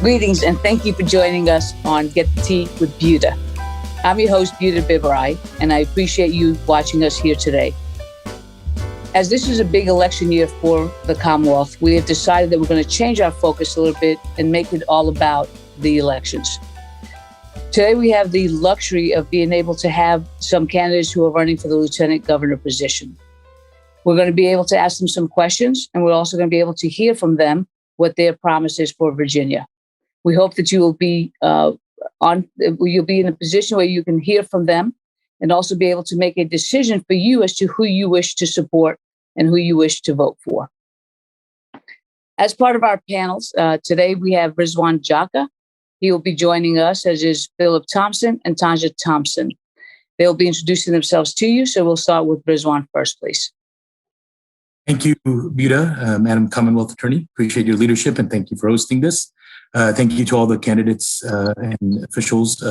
Greetings and thank you for joining us on Get the Tea with Buta. I'm your host, Buta Biberaj, and I appreciate you watching us here today. As this is a big election year for the Commonwealth, we have decided that we're going to change our focus a little bit and make it all about the elections. Today, we have the luxury of being able to have some candidates who are running for the lieutenant governor position. We're going to be able to ask them some questions, and we're also going to be able to hear from them what their promise is for Virginia. We hope that you will be you'll be in a position where you can hear from them and also be able to make a decision for you as to who you wish to support and who you wish to vote for. As part of our panels, today we have Rizwan Jaka. He will be joining us, as is Philip Thompson and Tanja Thompson. They'll be introducing themselves to you, so we'll start with Rizwan first, please. Thank you, Buta, Madam Commonwealth Attorney. Appreciate your leadership and thank you for hosting this. Thank you to all the candidates and officials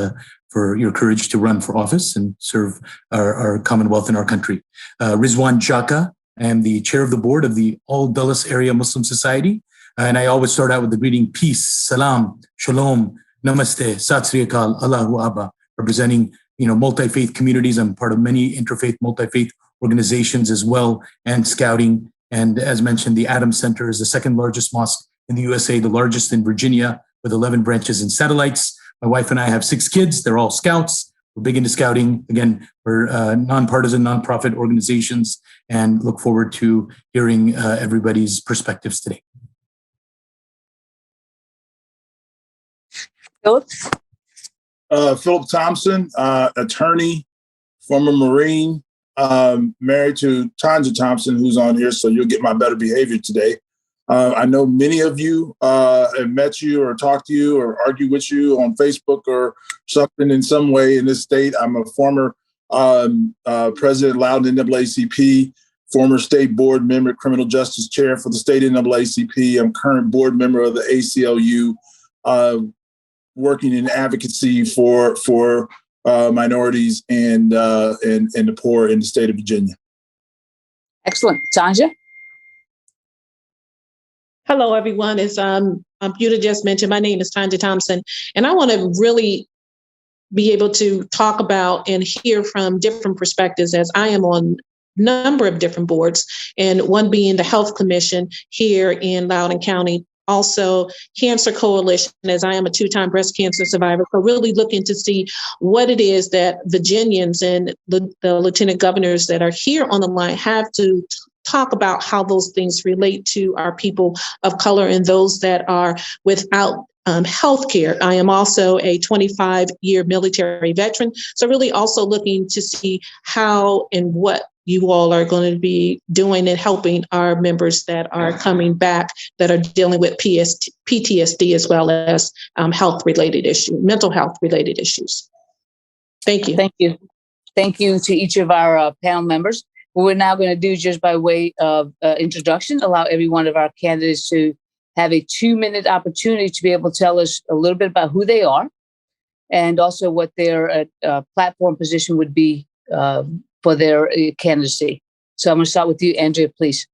for your courage to run for office and serve our Commonwealth and our country. Rizwan Jaka, I am the chair of the board of the All Dulles Area Muslim Society. And I always start out with the greeting, peace, salam, shalom, namaste, sat sri akal, Allahu Abba, representing multi-faith communities. I'm part of many interfaith, multi-faith organizations as well, and scouting. And as mentioned, the Adams Center is the second largest mosque in the USA, the largest in Virginia, with 11 branches and satellites. My wife and I have 6 kids. They're all scouts. We're big into scouting. Again, we're nonpartisan, nonprofit organizations, and look forward to hearing everybody's perspectives today. Philip? Philip Thompson, attorney, former Marine, married to Tanja Thompson, who's on here, so you'll get my better behavior today. I know many of you have met you or talked to you or argued with you on Facebook or something in some way in this state. I'm a former president of Loudoun NAACP, former state board member, criminal justice chair for the state NAACP. I'm current board member of the ACLU, working in advocacy for minorities and the poor in the state of Virginia. Excellent. Tanja? Hello, everyone. As Buta just mentioned, my name is Tanja Thompson, and I want to really be able to talk about and hear from different perspectives as I am on a number of different boards, and one being the Health Commission here in Loudoun County. Also, Cancer Coalition, as I am a 2-time breast cancer survivor. So really looking to see what it is that Virginians and the lieutenant governors that are here on the line have to talk about, how those things relate to our people of color and those that are without health care. I am also a 25-year military veteran. So really also looking to see how and what you all are going to be doing and helping our members that are coming back that are dealing with PTSD as well as health-related issues, mental health-related issues. Thank you. Thank you. Thank you to each of our panel members. What we're now going to do, just by way of introduction, allow every one of our candidates to have a 2-minute opportunity to be able to tell us a little bit about who they are and also what their platform position would be for their candidacy. So I'm going to start with you, Andrea, please.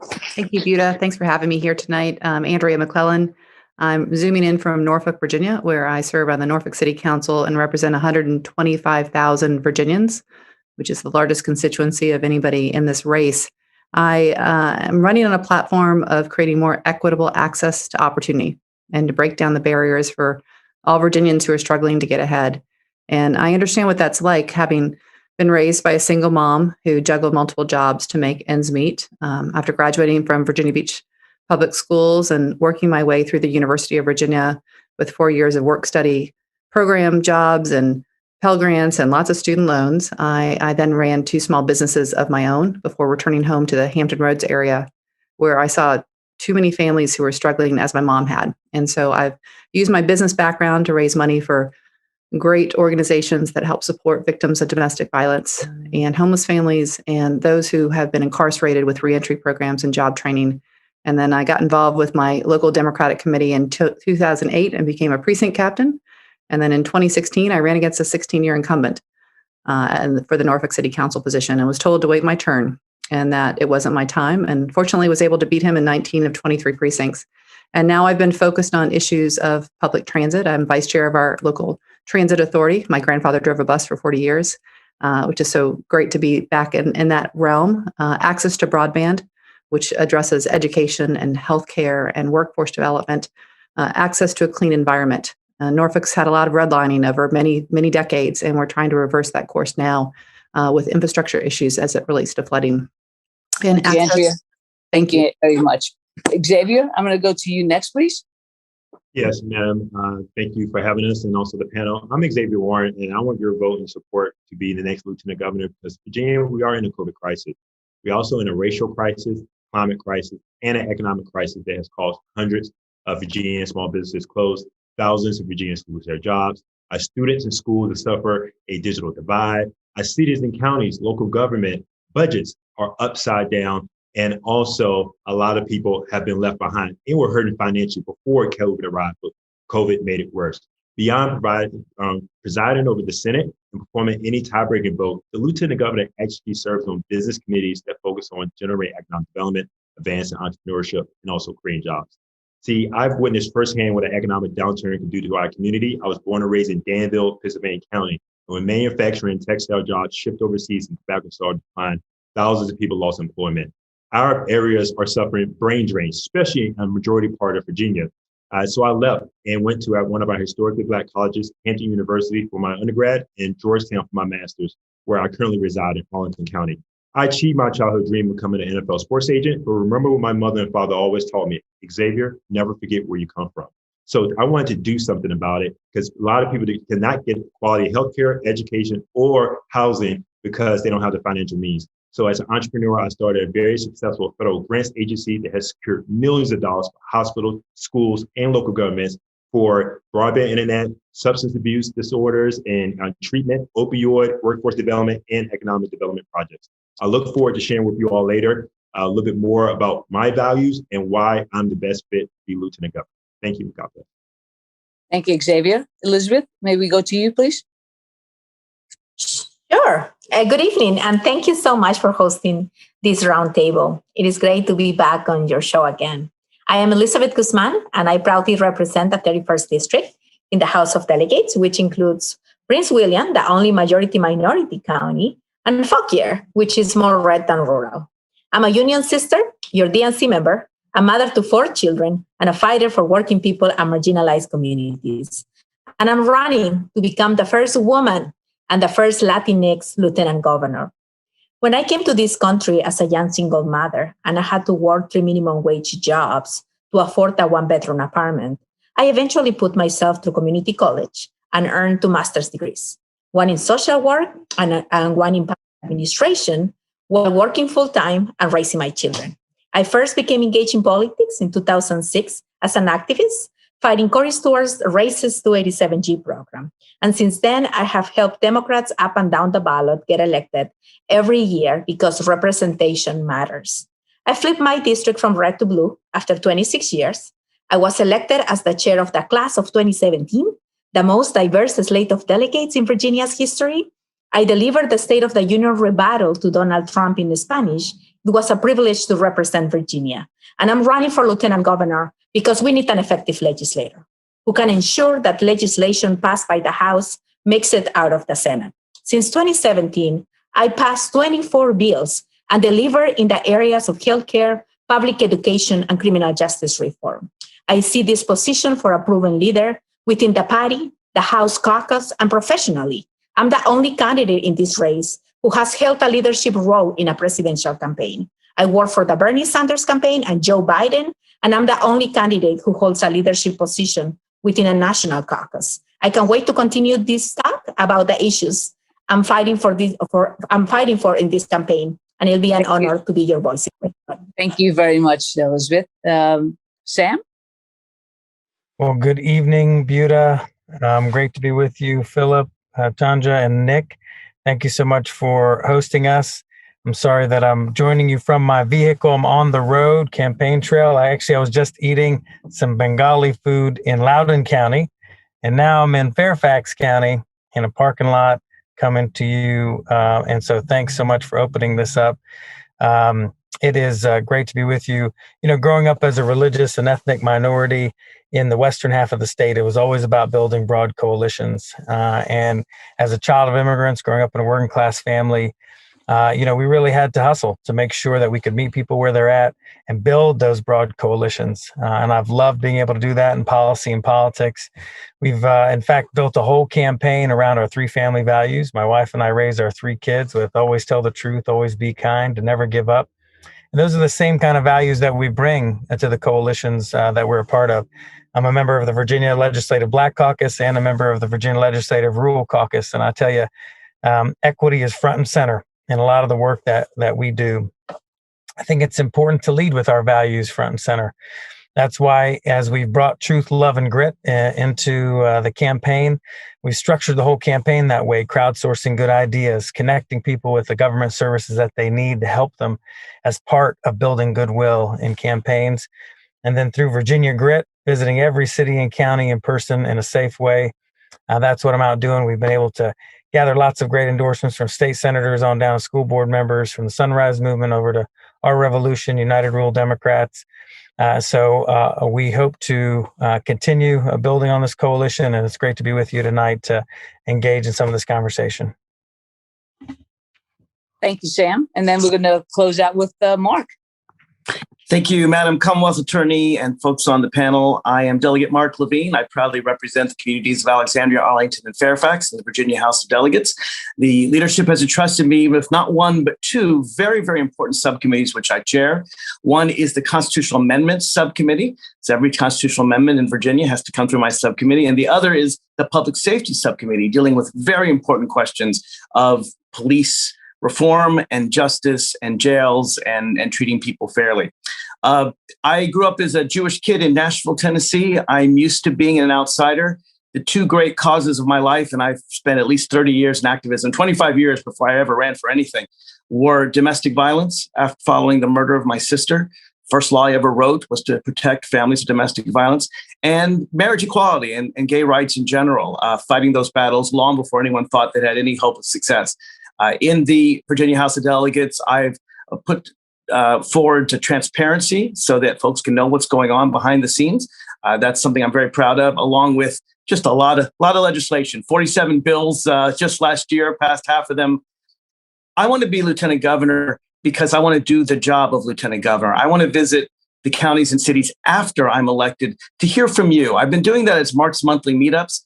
Thank you, Buta. Thanks for having me here tonight. Andria McClellan. I'm zooming in from Norfolk, Virginia, where I serve on the Norfolk City Council and represent 125,000 Virginians, which is the largest constituency of anybody in this race. I am running on a platform of creating more equitable access to opportunity and to break down the barriers for all Virginians who are struggling to get ahead. And I understand what that's like, having been raised by a single mom who juggled multiple jobs to make ends meet. After graduating from Virginia Beach Public Schools and working my way through the University of Virginia with 4 years of work-study program jobs and Pell Grants and lots of student loans, I then ran 2 small businesses of my own before returning home to the Hampton Roads area, where I saw too many families who were struggling as my mom had. And so I've used my business background to raise money for great organizations that help support victims of domestic violence and homeless families and those who have been incarcerated with reentry programs and job training. And then I got involved with my local Democratic committee in 2008 and became a precinct captain. And then in 2016, I ran against a 16-year incumbent for the Norfolk City Council position and was told to wait my turn. and that it wasn't my time. And fortunately, was able to beat him in 19 of 23 precincts. And now I've been focused on issues of public transit. I'm vice chair of our local transit authority. My grandfather drove a bus for 40 years, which is so great to be back in that realm. Access to broadband, which addresses education and healthcare and workforce development. Access to a clean environment. Norfolk's had a lot of redlining over many, many decades, and we're trying to reverse that course now with infrastructure issues as it relates to flooding. And Thank you, Andrea. Thank you very much. Xavier, I'm going to go to you next, please. Yes, madam. Thank you for having us and also the panel. I'm Xavier Warren, and I want your vote and support to be the next lieutenant governor because Virginia, we are in a COVID crisis. We're also in a racial crisis, climate crisis, and an economic crisis that has caused hundreds of Virginia small businesses closed, thousands of Virginians lose their jobs. Our students in schools suffer a digital divide. Our cities and counties, local government budgets are upside down. And also, a lot of people have been left behind and were hurting financially before COVID arrived, but COVID made it worse. Beyond presiding over the Senate and performing any tie-breaking vote, the lieutenant governor actually serves on business committees that focus on generating economic development, advancing entrepreneurship, and also creating jobs. See, I've witnessed firsthand what an economic downturn can do to our community. I was born and raised in Danville, Pennsylvania County. And when manufacturing and textile jobs shipped overseas and tobacco started to decline, thousands of people lost employment. Our areas are suffering brain drain, especially in a majority part of Virginia. So I left and went to one of our historically Black colleges, Hampton University for my undergrad and Georgetown for my master's, where I currently reside in Arlington County. I achieved my childhood dream of becoming an NFL sports agent, but remember what my mother and father always taught me, Xavier, never forget where you come from. So I wanted to do something about it because a lot of people cannot get quality healthcare, education, or housing because they don't have the financial means. So as an entrepreneur, I started a very successful federal grants agency that has secured millions of dollars for hospitals, schools, and local governments for broadband internet, substance abuse disorders and treatment, opioid, workforce development, and economic development projects. I look forward to sharing with you all later a little bit more about my values and why I'm the best fit to be lieutenant governor. Thank you, God bless. Thank you, Xavier. Elizabeth, may we go to you, please? Sure. Good evening, and thank you so much for hosting this roundtable. It is great to be back on your show again. I am Elizabeth Guzman, and I proudly represent the 31st District in the House of Delegates, which includes Prince William, the only majority-minority county, and Fauquier, which is more red than rural. I'm a union sister, your DNC member, a mother to 4 children, and a fighter for working people and marginalized communities. And I'm running to become the first woman and the first Latinx lieutenant governor. When I came to this country as a young single mother and I had to work 3 minimum wage jobs to afford a 1-bedroom apartment, I eventually put myself through community college and earned 2 master's degrees, one in social work and one in public administration, while working full-time and raising my children. I first became engaged in politics in 2006 as an activist, fighting Cory Stewart's Racist 287G program. And since then, I have helped Democrats up and down the ballot get elected every year because representation matters. I flipped my district from red to blue after 26 years. I was elected as the chair of the class of 2017, the most diverse slate of delegates in Virginia's history. I delivered the State of the Union rebuttal to Donald Trump in Spanish. It was a privilege to represent Virginia. And I'm running for lieutenant governor because we need an effective legislator who can ensure that legislation passed by the House makes it out of the Senate. Since 2017, I passed 24 bills and delivered in the areas of healthcare, public education, and criminal justice reform. I see this position for a proven leader within the party, the House caucus, and professionally. I'm the only candidate in this race who has held a leadership role in a presidential campaign. I work for the Bernie Sanders campaign and Joe Biden, and I'm the only candidate who holds a leadership position within a national caucus. I can't wait to continue this talk about the issues I'm fighting for in this campaign, and it'll be an honor to be your voice. Thank you very much, Elizabeth. Sam? Well, good evening, Buta. Great to be with you, Philip, Tanja, and Nick. Thank you so much for hosting us. I'm sorry that I'm joining you from my vehicle. I'm on the road, campaign trail. I was just eating some Bengali food in Loudoun County, and now I'm in Fairfax County in a parking lot coming to you. And so thanks so much for opening this up. It is great to be with you. You know, growing up as a religious and ethnic minority in the western half of the state, it was always about building broad coalitions. And as a child of immigrants, growing up in a working class family, we really had to hustle to make sure that we could meet people where they're at and build those broad coalitions. And I've loved being able to do that in policy and politics. We've, in fact, built a whole campaign around our 3 family values. My wife and I raised our 3 kids with always tell the truth, always be kind, and never give up. And those are the same kind of values that we bring to the coalitions that we're a part of. I'm a member of the Virginia Legislative Black Caucus and a member of the Virginia Legislative Rural Caucus. And I tell you, equity is front and center in a lot of the work that we do. I think it's important to lead with our values front and center. That's why, as we've brought truth, love, and grit into the campaign, we structured the whole campaign that way, crowdsourcing good ideas, connecting people with the government services that they need to help them as part of building goodwill in campaigns. And then through Virginia Grit, visiting every city and county in person in a safe way. That's what I'm out doing. We've been able to gather lots of great endorsements from state senators on down to school board members, from the Sunrise Movement over to Our Revolution, United Rural Democrats. So we hope to continue building on this coalition, and it's great to be with you tonight to engage in some of this conversation. Thank you, Sam. And then we're going to close out with Mark. Thank you, Madam Commonwealth Attorney and folks on the panel. I am Delegate Mark Levine. I proudly represent the communities of Alexandria, Arlington, and Fairfax in the Virginia House of Delegates. The leadership has entrusted me with not one, but 2 very, very important subcommittees, which I chair. One is the Constitutional Amendments Subcommittee. So every constitutional amendment in Virginia has to come through my subcommittee. And the other is the Public Safety Subcommittee, dealing with very important questions of police reform and justice and jails and treating people fairly. I grew up as a Jewish kid in Nashville, Tennessee. I'm used to being an outsider. The 2 great causes of my life, and I've spent at least 30 years in activism, 25 years before I ever ran for anything, were domestic violence after following the murder of my sister. First law I ever wrote was to protect families of domestic violence, and marriage equality and gay rights in general, fighting those battles long before anyone thought they had any hope of success. In the Virginia House of Delegates, I've put forward to transparency so that folks can know what's going on behind the scenes. That's something I'm very proud of, along with just a lot of legislation. 47 bills just last year, passed half of them. I want to be lieutenant governor because I want to do the job of lieutenant governor. I want to visit the counties and cities after I'm elected to hear from you. I've been doing that as Mark's monthly meetups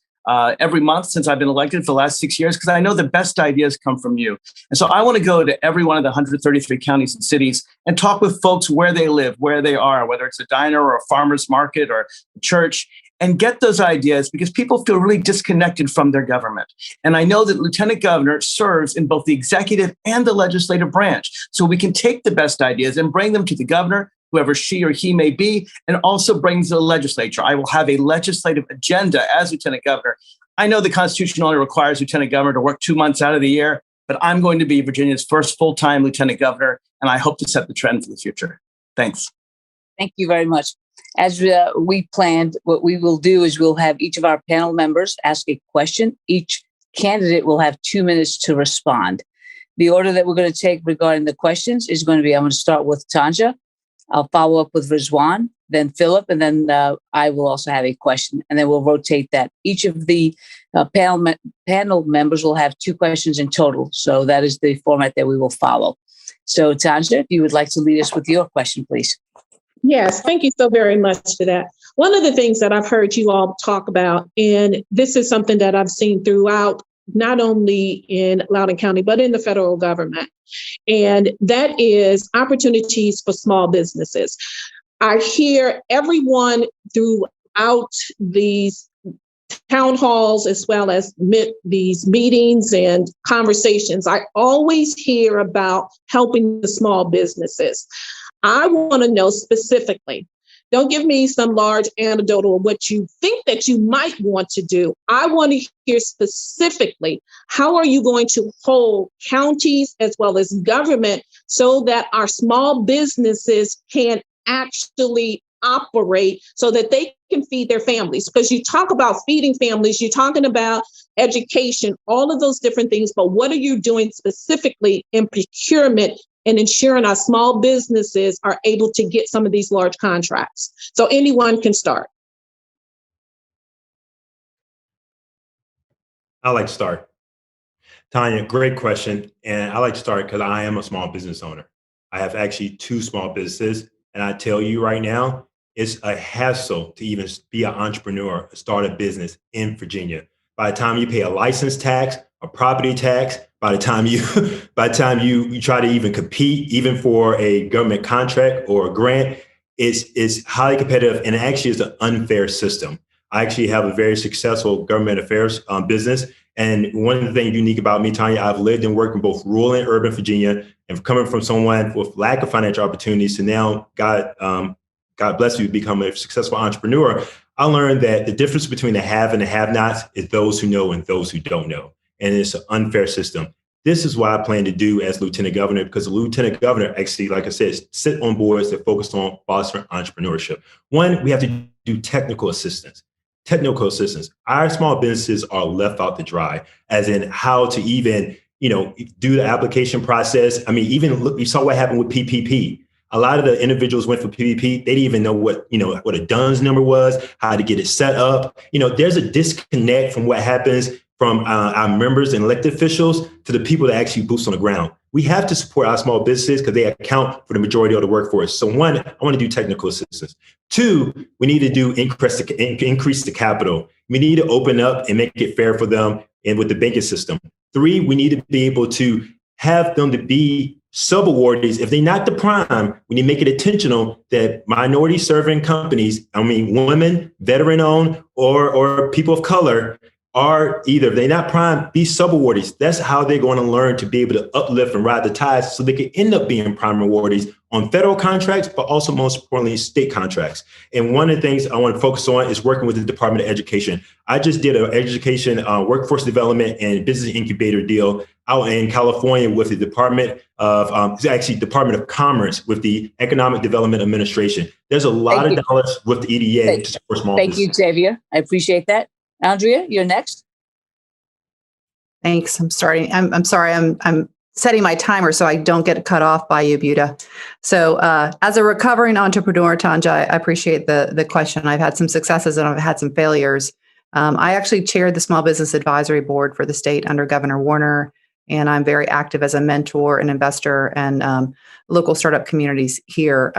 every month since I've been elected for the last 6 years, because I know the best ideas come from you. And so I want to go to every one of the 133 counties and cities and talk with folks where they live, where they are, whether it's a diner or a farmer's market or a church, and get those ideas, because people feel really disconnected from their government. And I know that Lieutenant Governor serves in both the executive and the legislative branch. So we can take the best ideas and bring them to the governor, whoever she or he may be, and also brings the legislature. I will have a legislative agenda as Lieutenant Governor. I know the Constitution only requires Lieutenant Governor to work 2 months out of the year, but I'm going to be Virginia's first full-time Lieutenant Governor, and I hope to set the trend for the future. Thanks. Thank you very much. As we planned, what we will do is we'll have each of our panel members ask a question. Each candidate will have 2 minutes to respond. The order that we're going to take regarding the questions is going to be, I'm going to start with Tanja. I'll follow up with Rizwan, then Philip, and then I will also have a question, and then we'll rotate that. Each of the panel members will have 2 questions in total. So that is the format that we will follow. So Tanja, if you would like to lead us with your question, please. Yes, thank you so very much for that. One of the things that I've heard you all talk about, and this is something that I've seen throughout, not only in Loudoun County, but in the federal government, and that is opportunities for small businesses. I hear everyone throughout these town halls, as well as these meetings and conversations, I always hear about helping the small businesses. I want to know specifically, don't give me some large anecdotal of what you think that you might want to do. I want to hear specifically, how are you going to hold counties as well as government so that our small businesses can actually operate so that they can feed their families? Because you talk about feeding families, you're talking about education, all of those different things, but what are you doing specifically in procurement and ensuring our small businesses are able to get some of these large contracts. So anyone can start. I like to start. Tanya, great question. And I like to start because I am a small business owner. I have actually 2 small businesses. And I tell you right now, it's a hassle to even be an entrepreneur, start a business in Virginia. By the time you pay a license tax, a property tax, by the time you try to even compete, even for a government contract or a grant, it's highly competitive, and it actually is an unfair system. I actually have a very successful government affairs business. And one of the things unique about me, Tanya, I've lived and worked in both rural and urban Virginia, and coming from someone with lack of financial opportunities to now, God bless you, become a successful entrepreneur. I learned that the difference between the have and the have-nots is those who know and those who don't know. And it's an unfair system. This is what I plan to do as lieutenant governor, because the lieutenant governor actually, like I said, sit on boards that focus on fostering entrepreneurship. One, we have to do technical assistance. Our small businesses are left out to dry, as in how to even, do the application process. I mean, even look, you saw what happened with PPP. A lot of the individuals went for PPP. They didn't even know what a DUNS number was, how to get it set up. There's a disconnect from what happens from our members and elected officials to the people that actually boots on the ground. We have to support our small businesses because they account for the majority of the workforce. So 1, I want to do technical assistance. 2, we need to increase the capital. We need to open up and make it fair for them and with the banking system. 3, we need to be able to have them to be subawardees. If they're not the prime, we need to make it intentional that minority serving companies, women, veteran owned, or people of color, are either, if they're not prime, be subawardees. That's how they're going to learn to be able to uplift and ride the tides so they can end up being prime awardees on federal contracts, but also most importantly, state contracts. And one of the things I want to focus on is working with the Department of Education. I just did an education, workforce development and business incubator deal out in California with the Department of Commerce with the Economic Development Administration. There's a lot of dollars with the EDA to support small business. Thank you, Xavier. I appreciate that. Andrea, you're next. Thanks. I'm sorry. I'm setting my timer so I don't get cut off by you, Buta. So as a recovering entrepreneur, Tanja, I appreciate the question. I've had some successes and I've had some failures. I actually chaired the Small Business Advisory Board for the state under Governor Warner, and I'm very active as a mentor and investor and local startup communities here.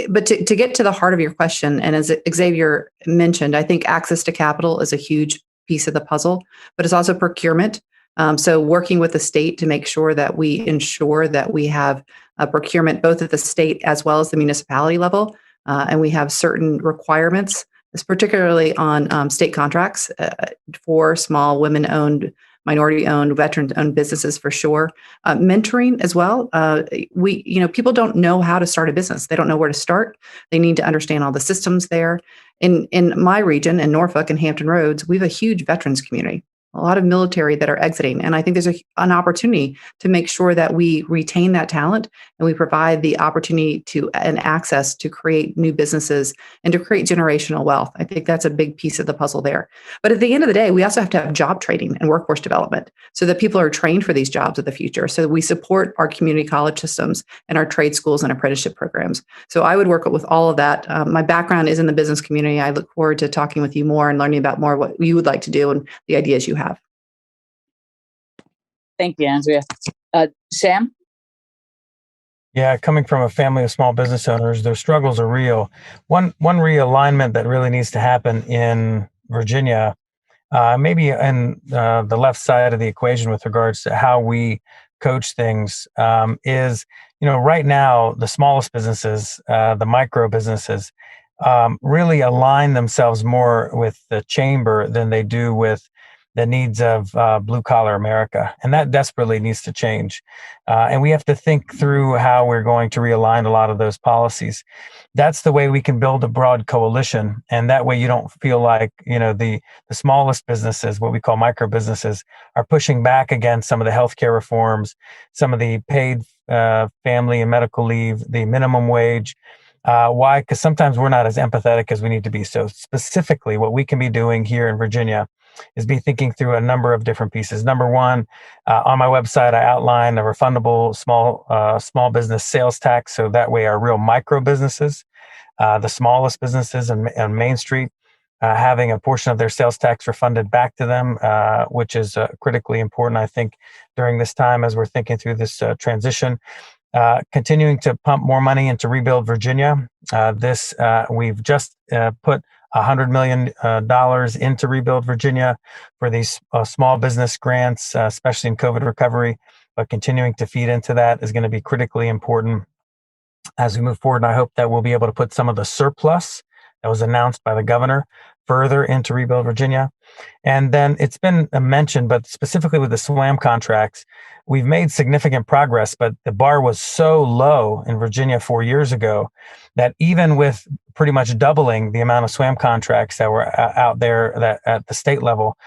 But to get to the heart of your question, and as Xavier mentioned, I think access to capital is a huge piece of the puzzle, but it's also procurement. So working with the state to make sure that we ensure that we have a procurement both at the state as well as the municipality level, and we have certain requirements, particularly on state contracts for small women-owned, minority-owned, veteran-owned businesses for sure. Mentoring as well. People don't know how to start a business. They don't know where to start. They need to understand all the systems there. In my region, in Norfolk and Hampton Roads, we have a huge veterans community, a lot of military that are exiting. And I think there's an opportunity to make sure that we retain that talent and we provide the opportunity and access to create new businesses and to create generational wealth. I think that's a big piece of the puzzle there. But at the end of the day, we also have to have job training and workforce development so that people are trained for these jobs of the future. So we support our community college systems and our trade schools and apprenticeship programs. So I would work with all of that. My background is in the business community. I look forward to talking with you more and learning about more what you would like to do and the ideas you have. Thank you, Andrea. Sam? Yeah, coming from a family of small business owners, their struggles are real. One realignment that really needs to happen in Virginia, maybe in the left side of the equation with regards to how we coach things, is, right now, the smallest businesses, the micro businesses, really align themselves more with the chamber than they do with the needs of blue collar America. And that desperately needs to change. And we have to think through how we're going to realign a lot of those policies. That's the way we can build a broad coalition. And that way you don't feel like, the smallest businesses, what we call micro businesses, are pushing back against some of the healthcare reforms, some of the paid family and medical leave, the minimum wage. Why? Because sometimes we're not as empathetic as we need to be. So specifically, what we can be doing here in Virginia is be thinking through a number of different pieces. Number one, on my website, I outline a refundable small business sales tax. So that way our real micro businesses, the smallest businesses on Main Street, having a portion of their sales tax refunded back to them, which is critically important, I think, during this time as we're thinking through this transition. Continuing to pump more money into Rebuild Virginia. We've just put $100 million into Rebuild Virginia for these small business grants, especially in COVID recovery. But continuing to feed into that is going to be critically important as we move forward. And I hope that we'll be able to put some of the surplus that was announced by the governor further into Rebuild Virginia. And then it's been mentioned, but specifically with the SWAM contracts, we've made significant progress, but the bar was so low in Virginia 4 years ago that even with pretty much doubling the amount of SWAM contracts that were out there that at the state level,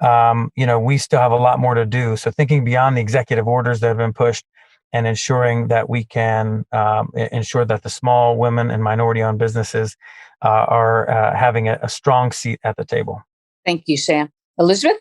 we still have a lot more to do. So thinking beyond the executive orders that have been pushed and ensuring that we can ensure that the small women and minority-owned businesses are having a strong seat at the table. Thank you, Sam. Elizabeth?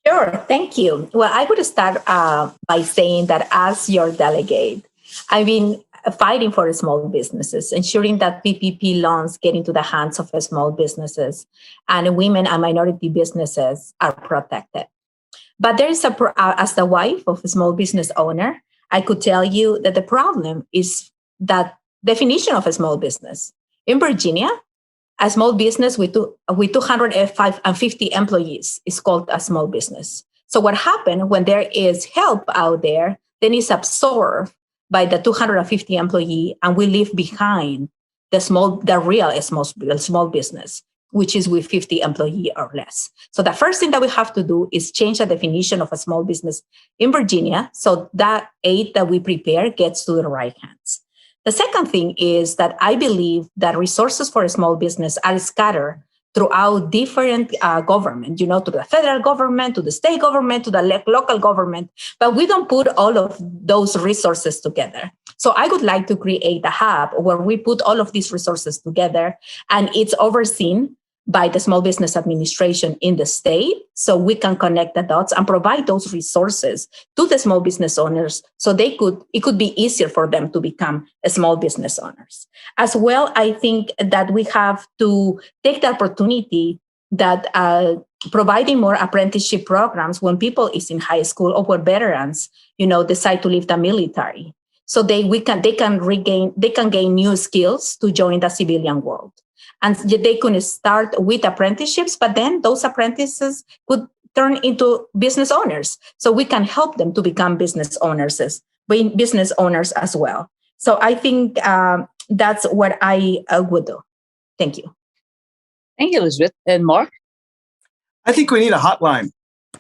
Sure, thank you. Well, I would start by saying that as your delegate, I've been fighting for small businesses, ensuring that PPP loans get into the hands of small businesses and women and minority businesses are protected. But there is as the wife of a small business owner, I could tell you that the problem is that definition of a small business. In Virginia, a small business with 250 employees is called a small business. So what happened when there is help out there, then it's absorbed by the 250 employee, and we leave behind the real small business, which is with 50 employee or less. So the first thing that we have to do is change the definition of a small business in Virginia so that aid that we prepare gets to the right hands. The second thing is that I believe that resources for a small business are scattered throughout different government, to the federal government, to the state government, to the local government, but we don't put all of those resources together. So I would like to create a hub where we put all of these resources together, and it's overseen by the Small Business Administration in the state, so we can connect the dots and provide those resources to the small business owners so it could be easier for them to become small business owners. As well, I think that we have to take the opportunity that providing more apprenticeship programs when people is in high school or when veterans, decide to leave the military. So they can gain new skills to join the civilian world. And they could start with apprenticeships, but then those apprentices could turn into business owners. So we can help them to become business owners as well. So I think that's what I would do. Thank you. Thank you, Elizabeth. And Mark? I think we need a hotline.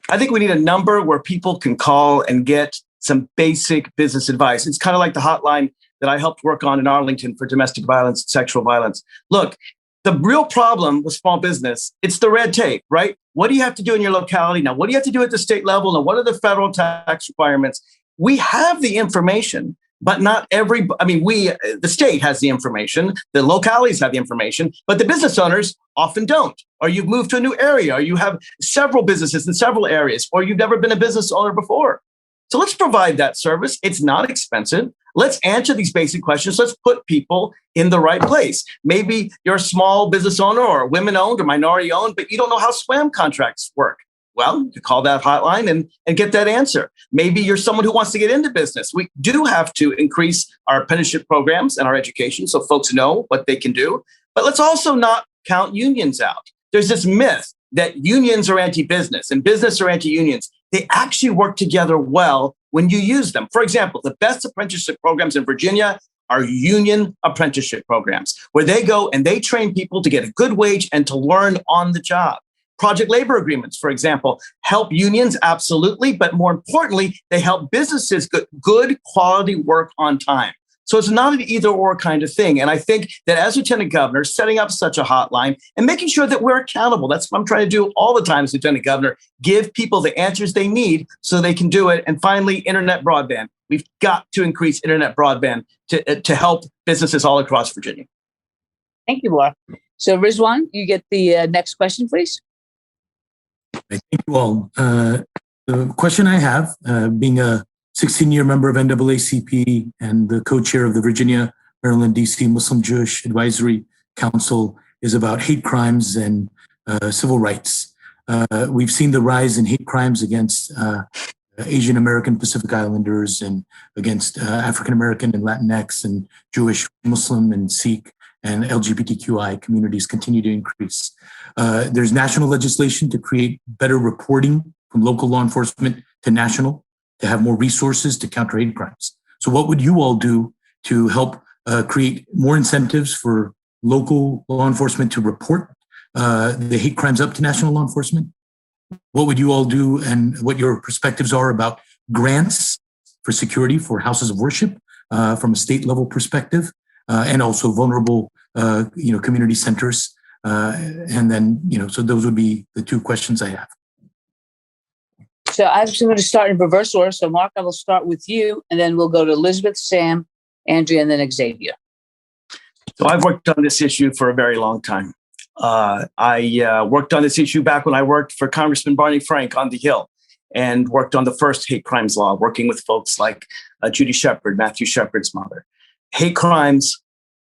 I think we need a number where people can call and get some basic business advice. It's kind of like the hotline that I helped work on in Arlington for domestic violence, sexual violence. Look, the real problem with small business, it's the red tape, right? What do you have to do in your locality? Now, what do you have to do at the state level? Now, what are the federal tax requirements? We have the information, but not the state has the information, the localities have the information, but the business owners often don't. Or you've moved to a new area, or you have several businesses in several areas, or you've never been a business owner before. So let's provide that service. It's not expensive. Let's answer these basic questions. Let's put people in the right place. Maybe you're a small business owner or women-owned or minority-owned, but you don't know how SWAM contracts work. Well, you call that hotline and get that answer. Maybe you're someone who wants to get into business. We do have to increase our apprenticeship programs and our education so folks know what they can do. But let's also not count unions out. There's this myth that unions are anti-business and business are anti-unions. They actually work together well when you use them. For example, the best apprenticeship programs in Virginia are union apprenticeship programs, where they go and they train people to get a good wage and to learn on the job. Project labor agreements, for example, help unions, absolutely, but more importantly, they help businesses get good quality work on time. So it's not an either or kind of thing. And I think that as Lieutenant Governor, setting up such a hotline and making sure that we're accountable, that's what I'm trying to do all the time as Lieutenant Governor, give people the answers they need so they can do it. And finally, internet broadband. We've got to increase internet broadband to help businesses all across Virginia. Thank you, Mark. So Rizwan, you get the next question, please. Thank you all. The question I have, being a 16-year member of NAACP and the co-chair of the Virginia, Maryland, D.C. Muslim Jewish Advisory Council, is about hate crimes and civil rights. We've seen the rise in hate crimes against Asian American, Pacific Islanders, and against African American and Latinx and Jewish, Muslim, and Sikh and LGBTQI communities continue to increase. There's national legislation to create better reporting from local law enforcement to national, to have more resources to counter hate crimes. So what would you all do to help create more incentives for local law enforcement to report the hate crimes up to national law enforcement? What would you all do, and what your perspectives are about grants for security for houses of worship from a state level perspective, and also vulnerable community centers? And then, so those would be the two questions I have. So I'm just going to start in reverse order. So Mark, I will start with you, and then we'll go to Elizabeth, Sam, Andrea, and then Xavier. So I've worked on this issue for a very long time. I worked on this issue back when I worked for Congressman Barney Frank on the Hill, and worked on the first hate crimes law, working with folks like Judy Shepard, Matthew Shepard's mother. Hate crimes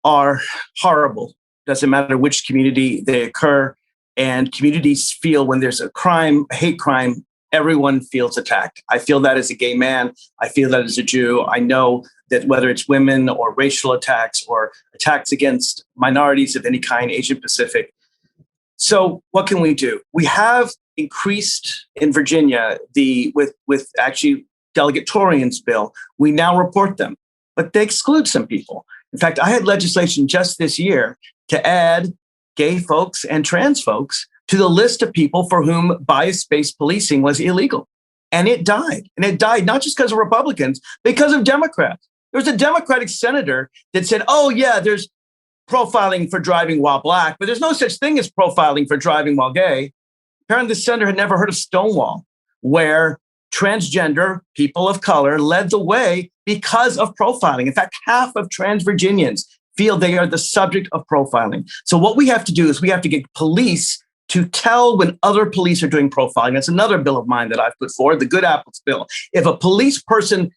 are horrible. Doesn't matter which community they occur. And communities feel when there's a crime, a hate crime, everyone feels attacked. I feel that as a gay man. I feel that as a Jew. I know that whether it's women or racial attacks or attacks against minorities of any kind, Asian Pacific. So what can we do? We have increased in Virginia with actually Delegate Torian's bill. We now report them, but they exclude some people. In fact, I had legislation just this year to add gay folks and trans folks to the list of people for whom bias-based policing was illegal. And it died. And it died not just because of Republicans, because of Democrats. There was a Democratic senator that said, oh, yeah, there's profiling for driving while Black, but there's no such thing as profiling for driving while gay. Apparently, the senator had never heard of Stonewall, where transgender people of color led the way because of profiling. In fact, half of trans Virginians feel they are the subject of profiling. So what we have to do is we have to get police to tell when other police are doing profiling. That's another bill of mine that I've put forward, the Good Apples bill. If a police person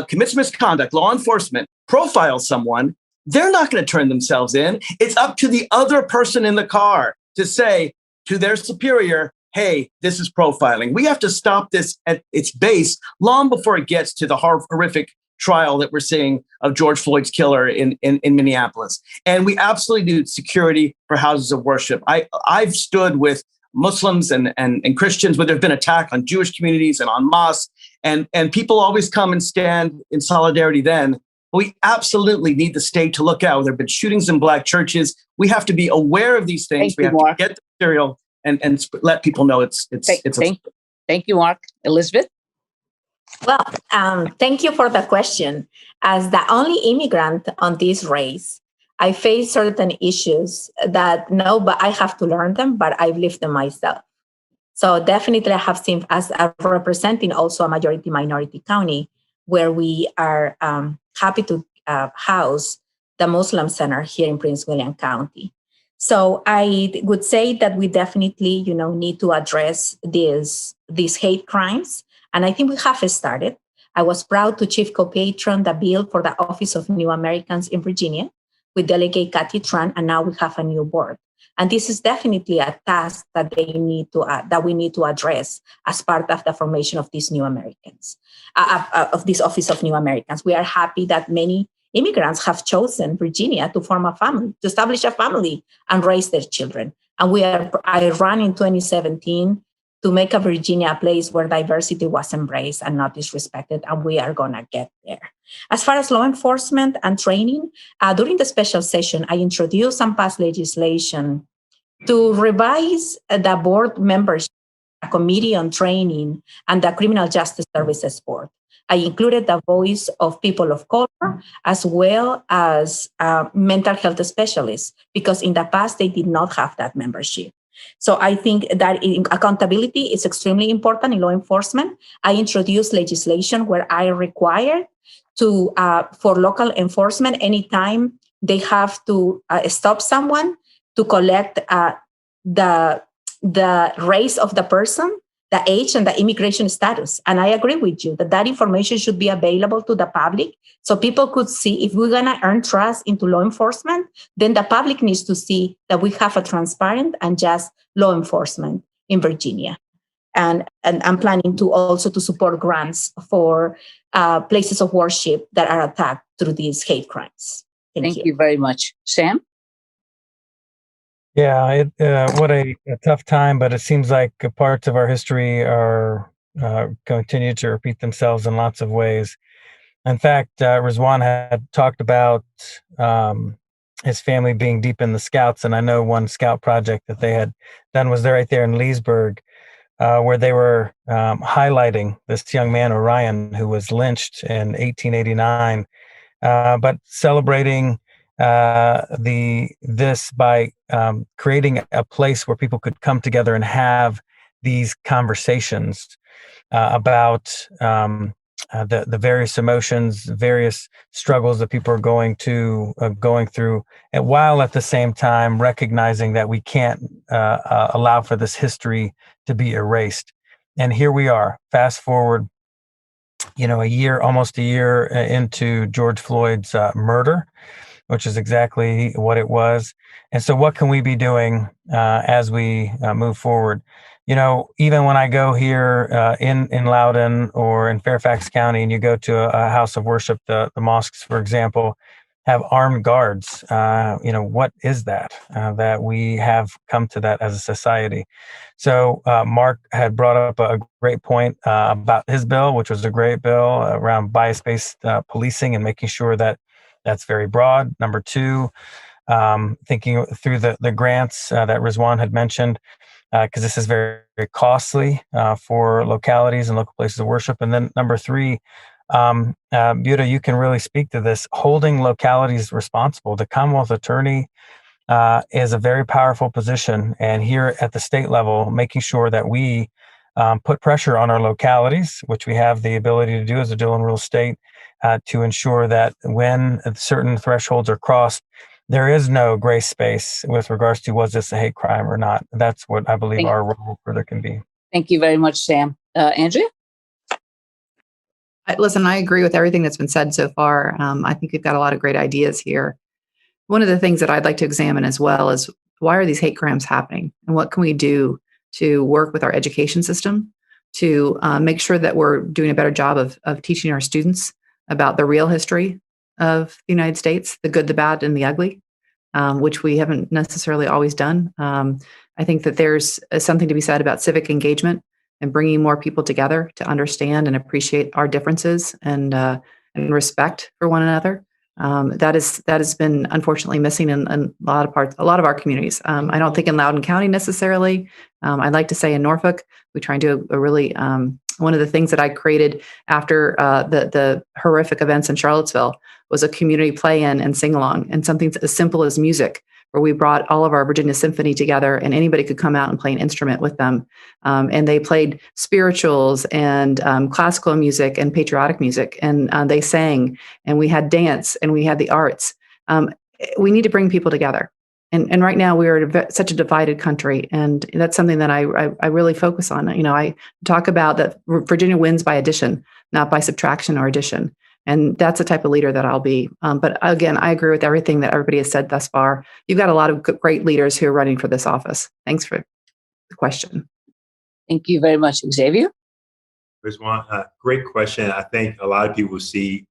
commits misconduct, law enforcement profiles someone, they're not going to turn themselves in. It's up to the other person in the car to say to their superior, hey, this is profiling. We have to stop this at its base long before it gets to the horrific trial that we're seeing of George Floyd's killer in Minneapolis. And we absolutely need security for houses of worship. I've stood with Muslims and Christians where there's been attack on Jewish communities and on mosques, and people always come and stand in solidarity then. We absolutely need the state to look out. There have been shootings in Black churches. We have to be aware of these things. We have to get the material and let people know Thank you, Mark. Elizabeth? Well, thank you for the question. As the only immigrant on this race, I face certain issues that but I have to learn them, but I've lived them myself. So definitely I have seen, as representing also a majority minority county, where we are happy to house the Muslim Center here in Prince William County. So I would say that we definitely, need to address these hate crimes. And I think we have started. I was proud to chief co-patron the bill for the Office of New Americans in Virginia with Delegate Kathy Tran, and now we have a new board. And this is definitely a task that we need to address as part of the formation of these new Americans, of this Office of New Americans. We are happy that many immigrants have chosen Virginia to form a family, to establish a family and raise their children. And I ran in 2017 to make a Virginia a place where diversity was embraced and not disrespected, and we are going to get there. As far as law enforcement and training, during the special session, I introduced some past legislation to revise the board membership, a committee on training, and the Criminal Justice Services Board. I included the voice of people of color as well as mental health specialists, because in the past, they did not have that membership. So I think that accountability is extremely important in law enforcement. I introduced legislation where I require for local enforcement, anytime they have to stop someone to collect the race of the person, the age, and the immigration status. And I agree with you that information should be available to the public so people could see. If we're going to earn trust into law enforcement, then the public needs to see that we have a transparent and just law enforcement in Virginia. And I'm planning to also to support grants for places of worship that are attacked through these hate crimes. Thank you very much. Sam? Yeah, what a tough time, but it seems like parts of our history are continue to repeat themselves in lots of ways. In fact, Rizwan had talked about his family being deep in the Scouts, and I know one Scout project that they had done was right there in Leesburg, where they were highlighting this young man, Orion, who was lynched in 1889, but celebrating this by creating a place where people could come together and have these conversations about the various emotions, various struggles that people are going through, and while at the same time recognizing that we can't allow for this history to be erased. And here we are, fast forward, almost a year into George Floyd's murder, which is exactly what it was. And so what can we be doing as we move forward? Even when I go here in Loudoun or in Fairfax County, and you go to a house of worship, the mosques, for example, have armed guards. What is that? That we have come to that as a society. So Mark had brought up a great point about his bill, which was a great bill around bias-based policing and making sure that that's very broad. Number two, thinking through the grants that Rizwan had mentioned, because this is very, very costly for localities and local places of worship. And then number three, Buta, you can really speak to this, holding localities responsible. The Commonwealth Attorney is a very powerful position. And here at the state level, making sure that we put pressure on our localities, which we have the ability to do as a Dillon Rule state, to ensure that when certain thresholds are crossed, there is no gray space with regards to was this a hate crime or not. That's what I believe our role further can be. Thank you very much, Sam. Andrea? Listen, I agree with everything that's been said so far. I think we've got a lot of great ideas here. One of the things that I'd like to examine as well is why are these hate crimes happening? And what can we do to work with our education system to make sure that we're doing a better job of teaching our students about the real history of the United States, the good, the bad, and the ugly, which we haven't necessarily always done. I think that there's something to be said about civic engagement and bringing more people together to understand and appreciate our differences and respect for one another. That has been unfortunately missing in a lot of our communities. I don't think in Loudoun County necessarily. I'd like to say in Norfolk, we try and do a really one of the things that I created after the horrific events in Charlottesville was a community play-in and sing-along, and something as simple as music, where we brought all of our Virginia Symphony together and anybody could come out and play an instrument with them. And they played spirituals and classical music and patriotic music, and they sang, and we had dance and we had the arts. We need to bring people together. And right now we are such a divided country, and that's something that I really focus on. I talk about that Virginia wins by addition, not by subtraction or addition. And that's the type of leader that I'll be. But again, I agree with everything that everybody has said thus far. You've got a lot of great leaders who are running for this office. Thanks for the question. Thank you very much, Xavier. There's one great question. I think a lot of people see,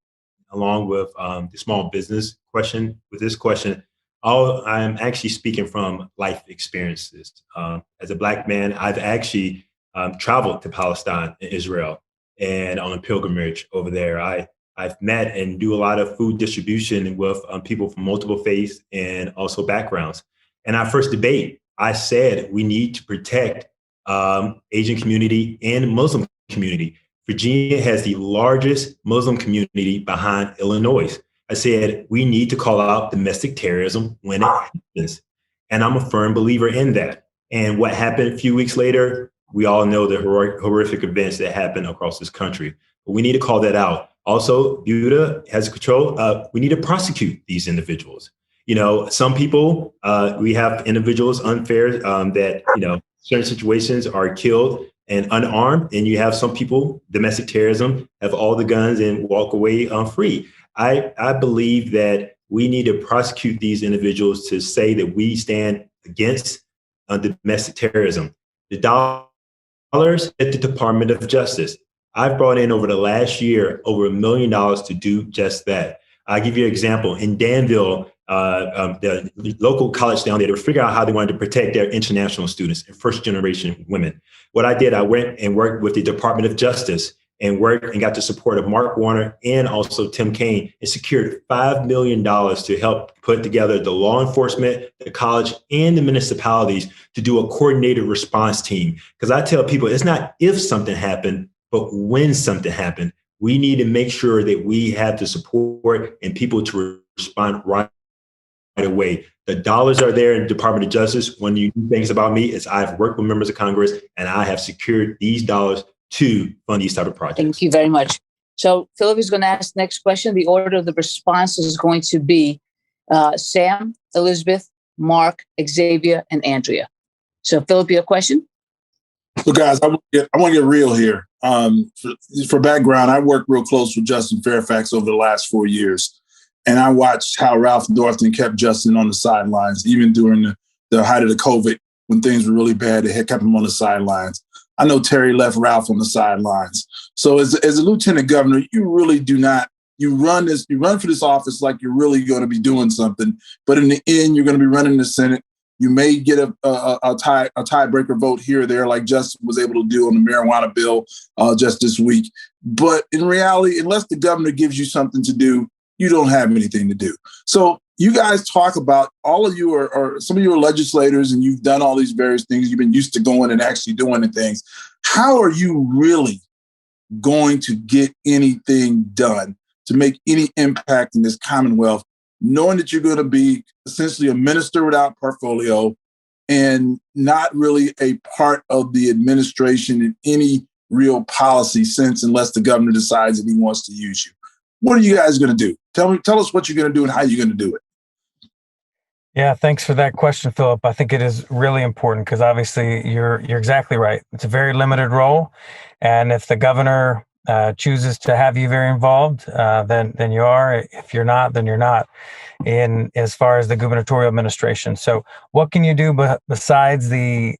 along with the small business question, with this question, I'm actually speaking from life experiences. As a Black man, I've actually traveled to Palestine and Israel and on a pilgrimage over there. I've met and do a lot of food distribution with people from multiple faiths and also backgrounds. And our first debate, I said we need to protect Asian community and Muslim community. Virginia has the largest Muslim community behind Illinois. I said we need to call out domestic terrorism when it happens. And I'm a firm believer in that. And what happened a few weeks later, we all know the horrific events that happened across this country. But we need to call that out. Also, Buta has control. We need to prosecute these individuals. Some people, we have individuals unfair that, certain situations are killed and unarmed, and you have some people, domestic terrorism, have all the guns and walk away free. I believe that we need to prosecute these individuals to say that we stand against domestic terrorism. The dollars at the Department of Justice. I've brought in over the last year over $1 million to do just that. I'll give you an example. In Danville, the local college down there, they were figuring out how they wanted to protect their international students and first generation women. What I did, I went and worked with the Department of Justice and worked and got the support of Mark Warner and also Tim Kaine and secured $5 million to help put together the law enforcement, the college, and the municipalities to do a coordinated response team. Because I tell people, it's not if something happened, but when something happened. We need to make sure that we have the support and people to respond right away. The dollars are there in the Department of Justice. One of the unique things about me is I've worked with members of Congress and I have secured these dollars to fund these type of projects. Thank you very much. So Philip is going to ask the next question. The order of the response is going to be Sam, Elizabeth, Mark, Xavier, and Andrea. So Philip, your question? Well, guys, I want to get real here. For background, I worked real close with Justin Fairfax over the last 4 years. And I watched how Ralph Northam kept Justin on the sidelines, even during the height of the COVID, when things were really bad, they had kept him on the sidelines. I know Terry left Ralph on the sidelines. So as a lieutenant governor, you really do not, you run for this office like you're really going to be doing something. But in the end, you're going to be running the Senate. You may get a tiebreaker vote here or there, like Justin was able to do on the marijuana bill just this week. But in reality, unless the governor gives you something to do, you don't have anything to do. So you guys talk about, all of you are some of you are legislators and you've done all these various things. You've been used to going and actually doing the things. How are you really going to get anything done to make any impact in this Commonwealth, knowing that you're going to be essentially a minister without portfolio and not really a part of the administration in any real policy sense, unless the governor decides that he wants to use you? What are you guys going to do? Tell us what you're going to do and how you're going to do it. Yeah, thanks for that question, Philip. I think it is really important because obviously you're exactly right. It's a very limited role, and if the governor chooses to have you very involved, then you are. If you're not, then you're not. In as far as the gubernatorial administration, so what can you do besides the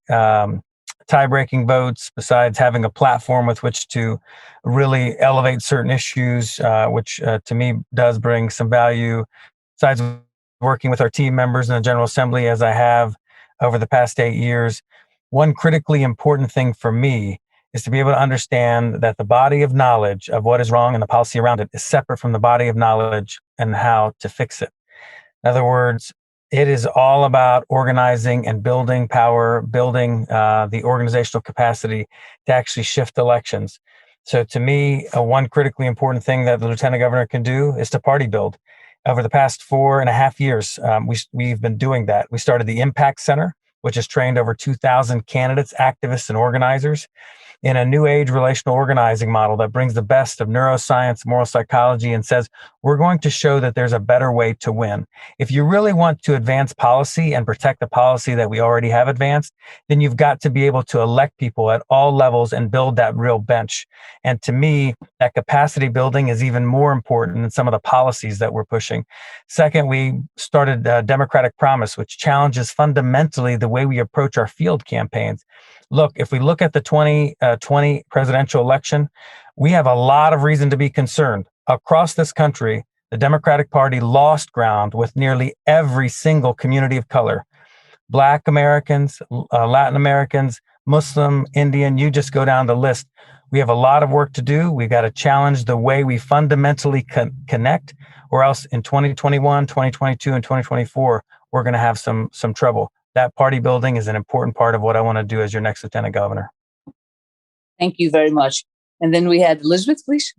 tie-breaking votes? Besides having a platform with which to really elevate certain issues, which to me does bring some value. Besides working with our team members in the General Assembly, as I have over the past 8 years, one critically important thing for me is to be able to understand that the body of knowledge of what is wrong and the policy around it is separate from the body of knowledge and how to fix it. In other words, it is all about organizing and building power, building the organizational capacity to actually shift elections. So to me, one critically important thing that the lieutenant governor can do is to party build. Over the past 4.5 years, we've been doing that. We started the Impact Center, which has trained over 2,000 candidates, activists, and organizers in a new age relational organizing model that brings the best of neuroscience, moral psychology, and says, we're going to show that there's a better way to win. If you really want to advance policy and protect the policy that we already have advanced, then you've got to be able to elect people at all levels and build that real bench. And to me, that capacity building is even more important than some of the policies that we're pushing. Second, we started Democratic Promise, which challenges fundamentally the way we approach our field campaigns. Look, if we look at the 2020 presidential election, we have a lot of reason to be concerned. Across this country, the Democratic Party lost ground with nearly every single community of color. Black Americans, Latin Americans, Muslim, Indian, you just go down the list. We have a lot of work to do. We've got to challenge the way we fundamentally connect, or else in 2021, 2022, and 2024, we're going to have some trouble. That party building is an important part of what I want to do as your next lieutenant governor. Thank you very much. And then we had Elizabeth, please.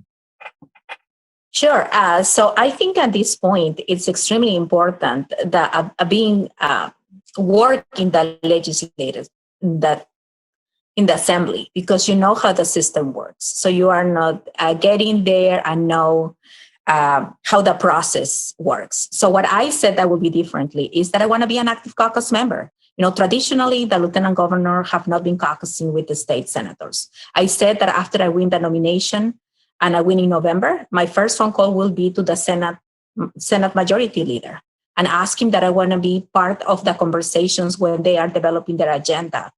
Sure. So I think at this point, it's extremely important that being work in the legislators, that in the assembly, because you know how the system works. So you are not getting there and know how the process works. So what I said that would be differently is that I want to be an active caucus member. Traditionally, the lieutenant governor have not been caucusing with the state senators. I said that after I win the nomination and I win in November, my first phone call will be to the Senate Majority Leader and ask him that I want to be part of the conversations when they are developing their agenda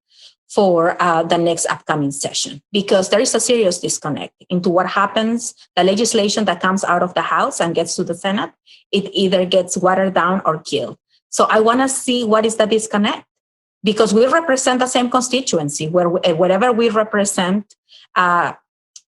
for the next upcoming session, because there is a serious disconnect into what happens. The legislation that comes out of the House and gets to the Senate, it either gets watered down or killed. So I want to see what is the disconnect, because we represent the same constituency. Wherever we represent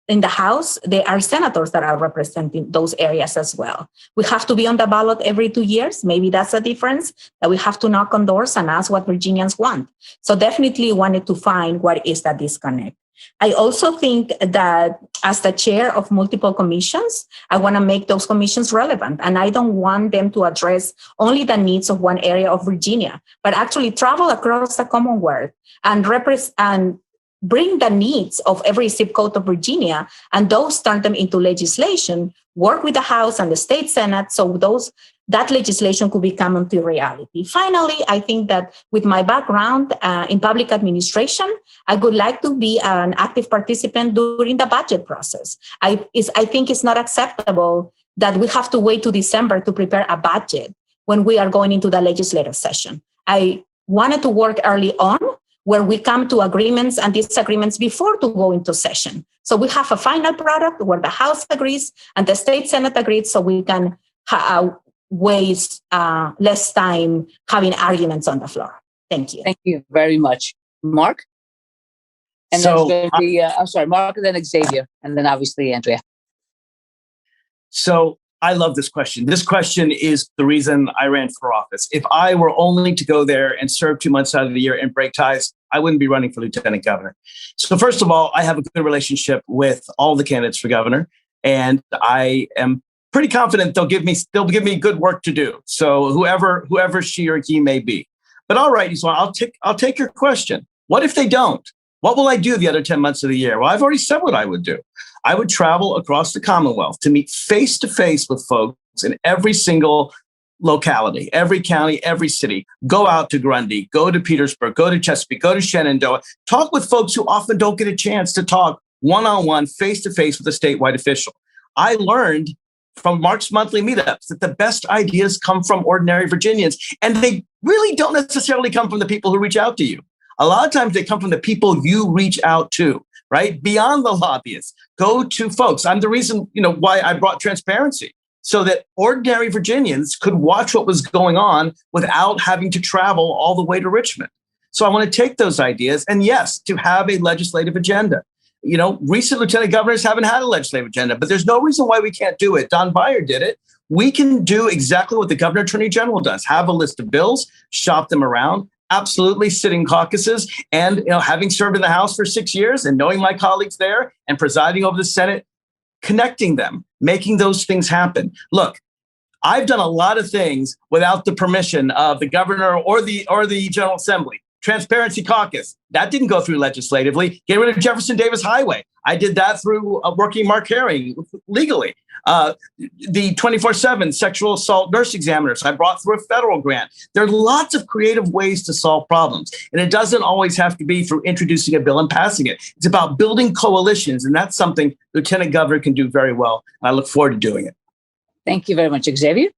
in the House, there are senators that are representing those areas as well. We have to be on the ballot every 2 years. Maybe that's a difference, that we have to knock on doors and ask what Virginians want. So definitely wanted to find what is that disconnect. I also think that as the chair of multiple commissions, I want to make those commissions relevant. And I don't want them to address only the needs of one area of Virginia, but actually travel across the Commonwealth and bring the needs of every zip code of Virginia, and those turn them into legislation, work with the House and the state Senate, so that legislation could become into reality. Finally, I think that with my background in public administration, I would like to be an active participant during the budget process. I think it's not acceptable that we have to wait to December to prepare a budget when we are going into the legislative session. I wanted to work early on, where we come to agreements and disagreements before to go into session. So we have a final product where the House agrees and the state Senate agrees, so we can waste less time having arguments on the floor. Thank you. Thank you very much. Mark? And So, then I'm sorry, Mark, and then Xavier, and then obviously Andrea. So I love this question. This question is the reason I ran for office. If I were only to go there and serve 2 months out of the year and break ties, I wouldn't be running for lieutenant governor. So first of all, I have a good relationship with all the candidates for governor, and I am pretty confident they'll give me good work to do. So whoever she or he may be. But all right, so I'll take your question. What if they don't? What will I do the other 10 months of the year? Well, I've already said what I would do. I would travel across the Commonwealth to meet face-to-face with folks in every single locality, every county, every city. Go out to Grundy, go to Petersburg, go to Chesapeake, go to Shenandoah. Talk with folks who often don't get a chance to talk one-on-one, face-to-face with a statewide official. I learned from Mark's monthly meetups that the best ideas come from ordinary Virginians, and they really don't necessarily come from the people who reach out to you. A lot of times they come from the people you reach out to, right? Beyond the lobbyists, go to folks. I'm the reason, why I brought transparency, so that ordinary Virginians could watch what was going on without having to travel all the way to Richmond. So I want to take those ideas and, yes, to have a legislative agenda. Recent lieutenant governors haven't had a legislative agenda, but there's no reason why we can't do it. Don Beyer did it. We can do exactly what the governor attorney general does. Have a list of bills, shop them around. Absolutely, sitting caucuses, and having served in the House for 6 years and knowing my colleagues there and presiding over the Senate, connecting them, making those things happen. Look, I've done a lot of things without the permission of the governor or the General Assembly. Transparency Caucus, that didn't go through legislatively. Get rid of Jefferson Davis Highway. I did that through working Mark Herring legally. The 24/7 sexual assault nurse examiners, I brought through a federal grant. There are lots of creative ways to solve problems. And it doesn't always have to be through introducing a bill and passing it. It's about building coalitions. And that's something Lieutenant Governor can do very well. And I look forward to doing it. Thank you very much. Xavier?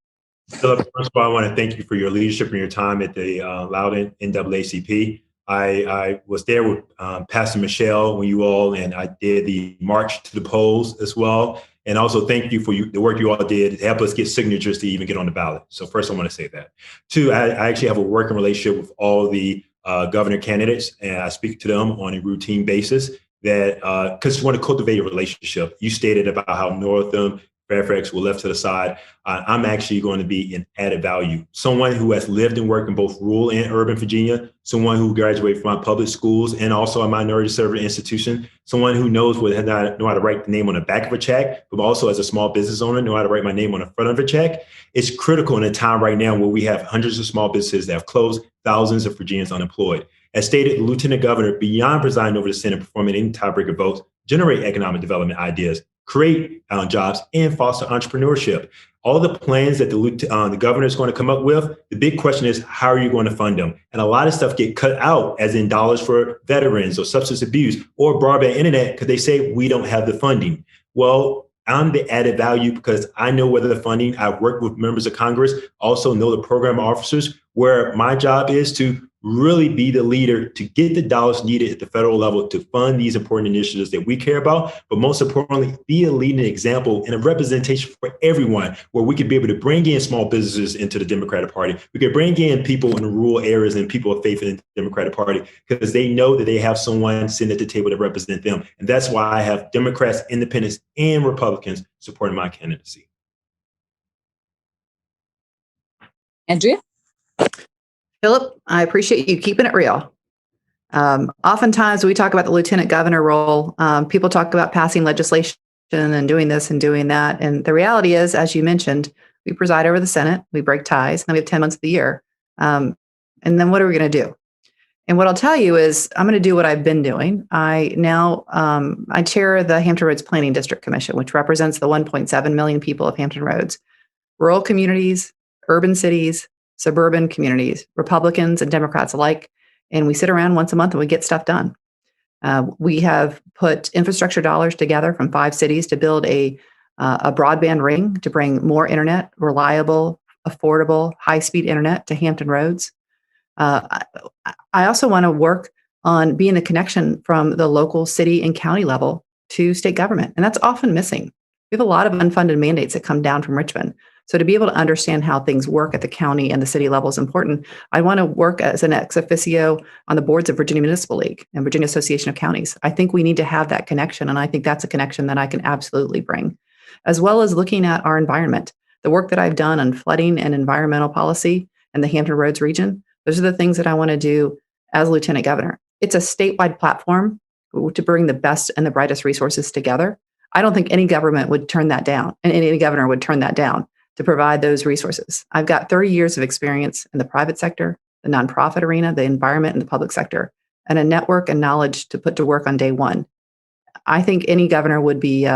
Philip, first of all, I want to thank you for your leadership and your time at the Loudoun NAACP. I was there with Pastor Michelle when you all, and I did the march to the polls as well. And also thank you for the work you all did to help us get signatures to even get on the ballot. So first, I want to say that. Two, I actually have a working relationship with all the governor candidates, and I speak to them on a routine basis that because you want to cultivate a relationship. You stated about how Northam, Fairfax were left to the side. I'm actually going to be an added value. Someone who has lived and worked in both rural and urban Virginia, someone who graduated from public schools and also a minority service institution, someone who knows know how to write the name on the back of a check, but also as a small business owner, know how to write my name on the front of a check. It's critical in a time right now where we have hundreds of small businesses that have closed, thousands of Virginians unemployed. As stated, the Lieutenant Governor, beyond presiding over the Senate, performing any tiebreaker votes, generate economic development ideas. create jobs, and foster entrepreneurship. All the plans that the governor is going to come up with, the big question is, how are you going to fund them? And a lot of stuff get cut out, as in dollars for veterans or substance abuse or broadband internet, because they say we don't have the funding. Well, I'm the added value because I know where the funding. I've worked with members of Congress, also know the program officers, where my job is to really be the leader to get the dollars needed at the federal level to fund these important initiatives that we care about, but most importantly, be a leading example and a representation for everyone, where we could be able to bring in small businesses into the Democratic Party. We could bring in people in the rural areas and people of faith in the Democratic Party, because they know that they have someone sitting at the table to represent them. And that's why I have Democrats, independents, and Republicans supporting my candidacy. Andrea? Philip, I appreciate you keeping it real. Oftentimes we talk about the lieutenant governor role. People talk about passing legislation and doing this and doing that. And the reality is, as you mentioned, we preside over the Senate, we break ties, and then we have 10 months of the year. And then what are we going to do? And what I'll tell you is I'm going to do what I've been doing. I chair the Hampton Roads Planning District Commission, which represents the 1.7 million people of Hampton Roads, rural communities, urban cities, suburban communities, Republicans and Democrats alike. And we sit around once a month and we get stuff done. We have put infrastructure dollars together from 5 cities to build a broadband ring to bring more internet, reliable, affordable, high-speed internet to Hampton Roads. I also want to work on being the connection from the local city and county level to state government. And that's often missing. We have a lot of unfunded mandates that come down from Richmond. So to be able to understand how things work at the county and the city level is important. I want to work as an ex officio on the boards of Virginia Municipal League and Virginia Association of Counties. I think we need to have that connection. And I think that's a connection that I can absolutely bring, as well as looking at our environment. The work that I've done on flooding and environmental policy in the Hampton Roads region, those are the things that I want to do as Lieutenant Governor. It's a statewide platform to bring the best and the brightest resources together. I don't think any government would turn that down, and any governor would turn that down to provide those resources. I've got 30 years of experience in the private sector, the nonprofit arena, the environment, and the public sector, and a network and knowledge to put to work on day one. I think any governor would be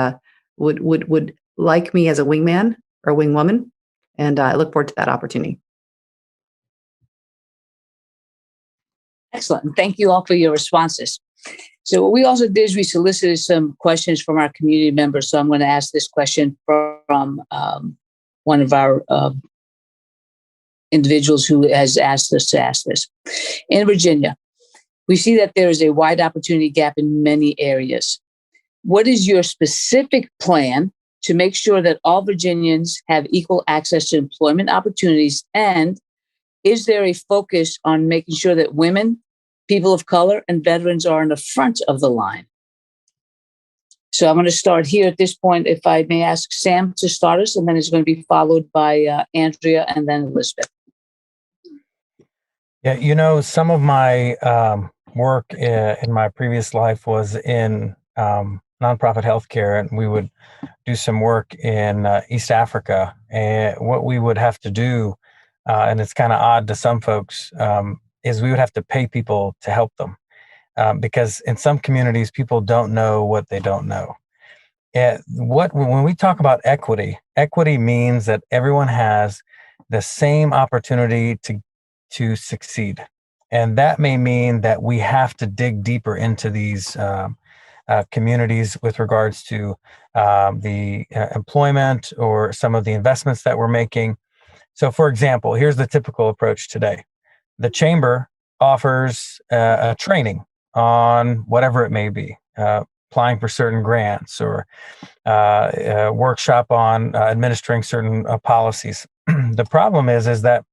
would like me as a wingman or a wingwoman, and I look forward to that opportunity. Excellent. Thank you all for your responses. So what we also did is we solicited some questions from our community members. So I'm going to ask this question from one of our individuals who has asked us to ask this. In Virginia, we see that there is a wide opportunity gap in many areas. What is your specific plan to make sure that all Virginians have equal access to employment opportunities? And is there a focus on making sure that women, people of color, and veterans are in the front of the line? So I'm going to start here at this point, if I may ask Sam to start us, and then it's going to be followed by Andrea and then Elizabeth. Yeah, some of my work in my previous life was in nonprofit healthcare, and we would do some work in East Africa. And what we would have to do, and it's kind of odd to some folks, is we would have to pay people to help them. Because in some communities, people don't know what they don't know. When we talk about equity means that everyone has the same opportunity to succeed. And that may mean that we have to dig deeper into these communities with regards to the employment or some of the investments that we're making. So for example, here's the typical approach today. The chamber offers a training on whatever it may be, applying for certain grants or a workshop on administering certain policies. The problem is that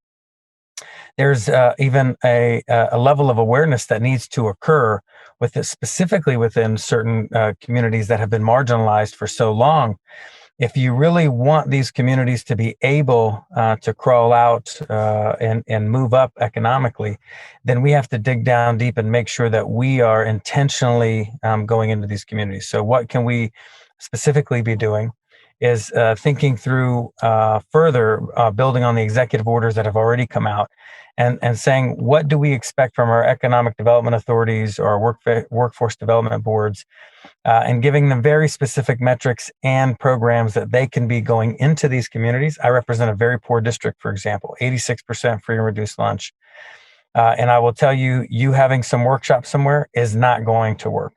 there's even a level of awareness that needs to occur with this, specifically within certain communities that have been marginalized for so long. If you really want these communities to be able to crawl out and move up economically, then we have to dig down deep and make sure that we are intentionally going into these communities. So what can we specifically be doing? is thinking through further, building on the executive orders that have already come out, and saying, what do we expect from our economic development authorities or our workforce development boards, and giving them very specific metrics and programs that they can be going into these communities. I represent a very poor district, for example, 86% free and reduced lunch. And I will tell you, you having some workshop somewhere is not going to work.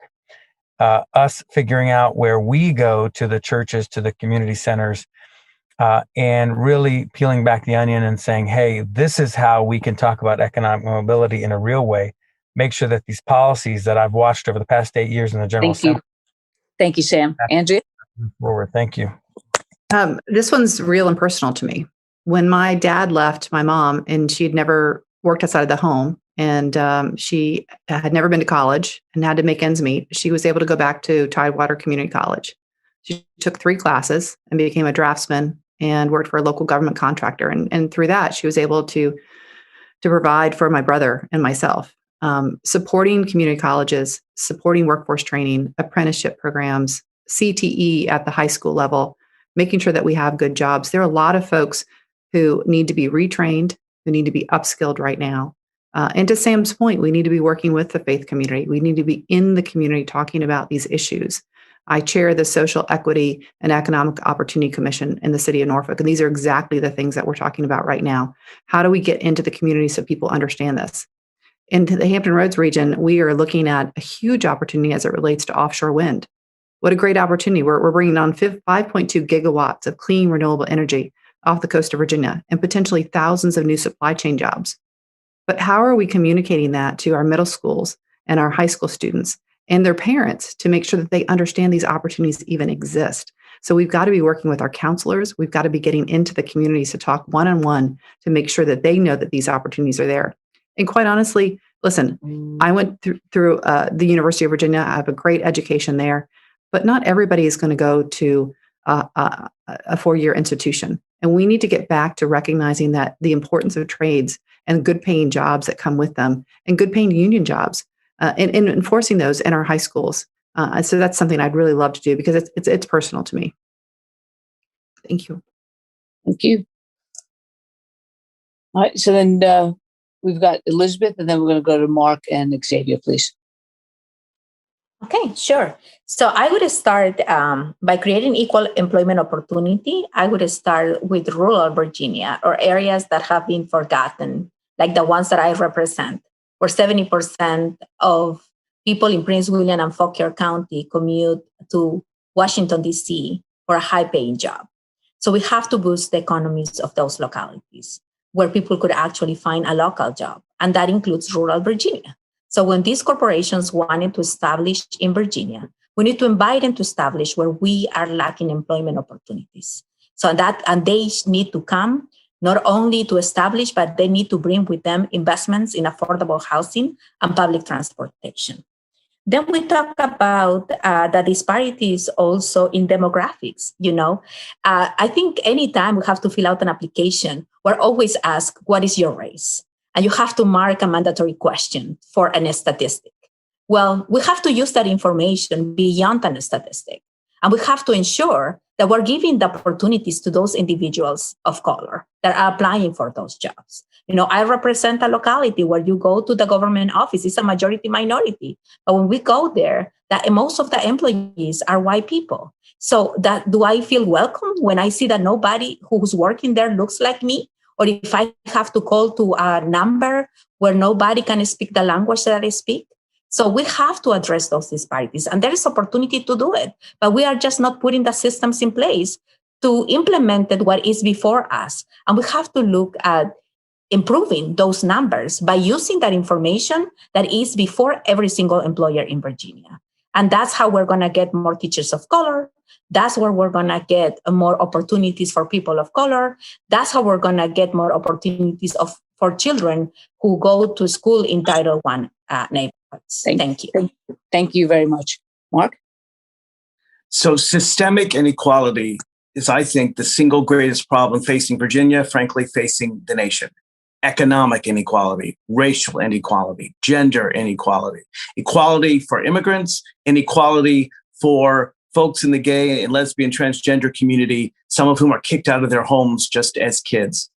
Us figuring out where we go to the churches, to the community centers, and really peeling back the onion and saying, hey, this is how we can talk about economic mobility in a real way. Make sure that these policies that I've watched over the past 8 years in the General Assembly. Thank you, Sam. Andrea? Forward. Thank you. This one's real and personal to me. When my dad left my mom, and she had never worked outside of the home, and she had never been to college and had to make ends meet, she was able to go back to Tidewater Community College. She took 3 classes and became a draftsman and worked for a local government contractor. And through that, she was able to provide for my brother and myself. Supporting community colleges, supporting workforce training, apprenticeship programs, CTE at the high school level, making sure that we have good jobs. There are a lot of folks who need to be retrained, who need to be upskilled right now. And to Sam's point, we need to be working with the faith community. We need to be in the community talking about these issues. I chair the Social Equity and Economic Opportunity Commission in the city of Norfolk, and these are exactly the things that we're talking about right now. How do we get into the community so people understand this? In the Hampton Roads region, we are looking at a huge opportunity as it relates to offshore wind. What a great opportunity. We're bringing on 5.2 gigawatts of clean, renewable energy off the coast of Virginia and potentially thousands of new supply chain jobs. But how are we communicating that to our middle schools and our high school students and their parents to make sure that they understand these opportunities even exist? So we've got to be working with our counselors. We've got to be getting into the communities to talk one-on-one to make sure that they know that these opportunities are there. And quite honestly, listen, I went through the University of Virginia. I have a great education there, but not everybody is going to go to a 4-year institution. And we need to get back to recognizing that the importance of trades and good paying jobs that come with them and good paying union jobs and enforcing those in our high schools. So that's something I'd really love to do because it's personal to me. Thank you. Thank you. All right. So then we've got Elizabeth, and then we're going to go to Mark and Xavier, please. Okay, sure. So I would start by creating equal employment opportunity. I would start with rural Virginia or areas that have been forgotten, like the ones that I represent, where 70% of people in Prince William and Fauquier County commute to Washington, D.C. for a high-paying job. So we have to boost the economies of those localities where people could actually find a local job, and that includes rural Virginia. So when these corporations wanted to establish in Virginia, we need to invite them to establish where we are lacking employment opportunities. And they need to come not only to establish, but they need to bring with them investments in affordable housing and public transportation. Then we talk about the disparities also in demographics. I think anytime we have to fill out an application, we're always asked, what is your race? And you have to mark a mandatory question for a statistic. Well, we have to use that information beyond a statistic. And we have to ensure that we're giving the opportunities to those individuals of color that are applying for those jobs. I represent a locality where you go to the government office, it's a majority minority. But when we go there, most of the employees are white people. So do I feel welcome when I see that nobody who's working there looks like me? Or if I have to call to a number where nobody can speak the language that I speak? So we have to address those disparities. And there is opportunity to do it. But we are just not putting the systems in place to implement what is before us. And we have to look at improving those numbers by using that information that is before every single employer in Virginia. And that's how we're going to get more teachers of color. That's where we're going to get more opportunities for people of color. That's how we're going to get more opportunities for children who go to school in Title I neighborhoods. Thank you. Thank you very much. Mark? So systemic inequality is, I think, the single greatest problem facing Virginia, frankly, facing the nation. Economic inequality, racial inequality, gender inequality, equality for immigrants, inequality for folks in the gay and lesbian transgender community, some of whom are kicked out of their homes just as kids.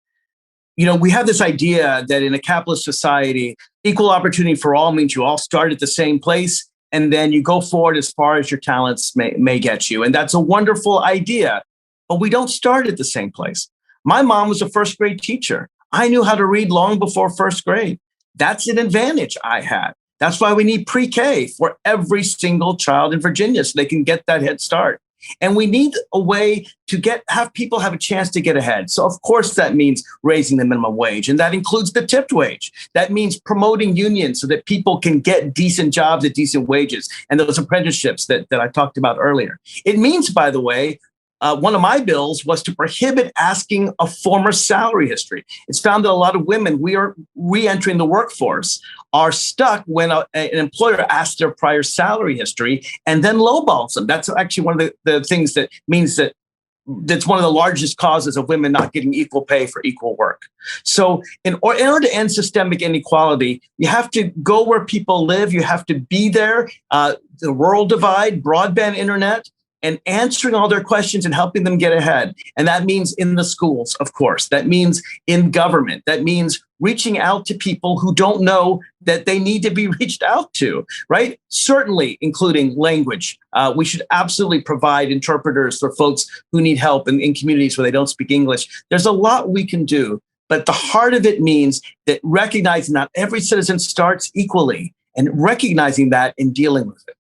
We have this idea that in a capitalist society, equal opportunity for all means you all start at the same place, and then you go forward as far as your talents may get you. And that's a wonderful idea, but we don't start at the same place. My mom was a first grade teacher. I knew how to read long before first grade. That's an advantage I had. That's why we need pre-K for every single child in Virginia so they can get that head start. And we need a way to have people have a chance to get ahead. So of course that means raising the minimum wage, and that includes the tipped wage. That means promoting unions so that people can get decent jobs at decent wages and those apprenticeships that I talked about earlier. It means, by the way, one of my bills was to prohibit asking a former salary history. It's found that a lot of women, we are re-entering the workforce, are stuck when an employer asks their prior salary history and then lowballs them. That's actually one of the things that means that's one of the largest causes of women not getting equal pay for equal work. So in order to end systemic inequality, you have to go where people live. You have to be there. The rural divide, broadband internet, and answering all their questions and helping them get ahead. And that means in the schools, of course. That means in government. That means reaching out to people who don't know that they need to be reached out to, right? Certainly including language. We should absolutely provide interpreters for folks who need help in communities where they don't speak English. There's a lot we can do, but the heart of it means that recognizing not every citizen starts equally and recognizing that and dealing with it.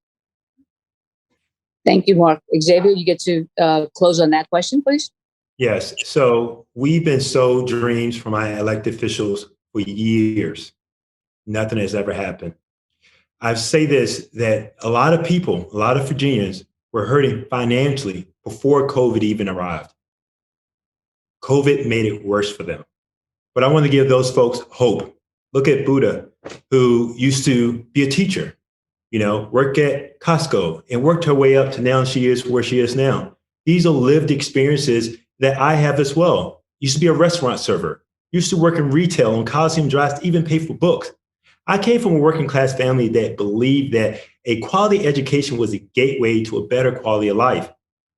Thank you, Mark. Xavier, you get to close on that question, please. Yes. So we've been sold dreams from our elected officials for years. Nothing has ever happened. I say this, that a lot of people, a lot of Virginians were hurting financially before COVID even arrived. COVID made it worse for them. But I want to give those folks hope. Look at Buta, who used to be a teacher, work at Costco and worked her way up to now she is where she is now. These are lived experiences that I have as well. Used to be a restaurant server, used to work in retail on Coliseum Drive to even pay for books. I came from a working class family that believed that a quality education was a gateway to a better quality of life.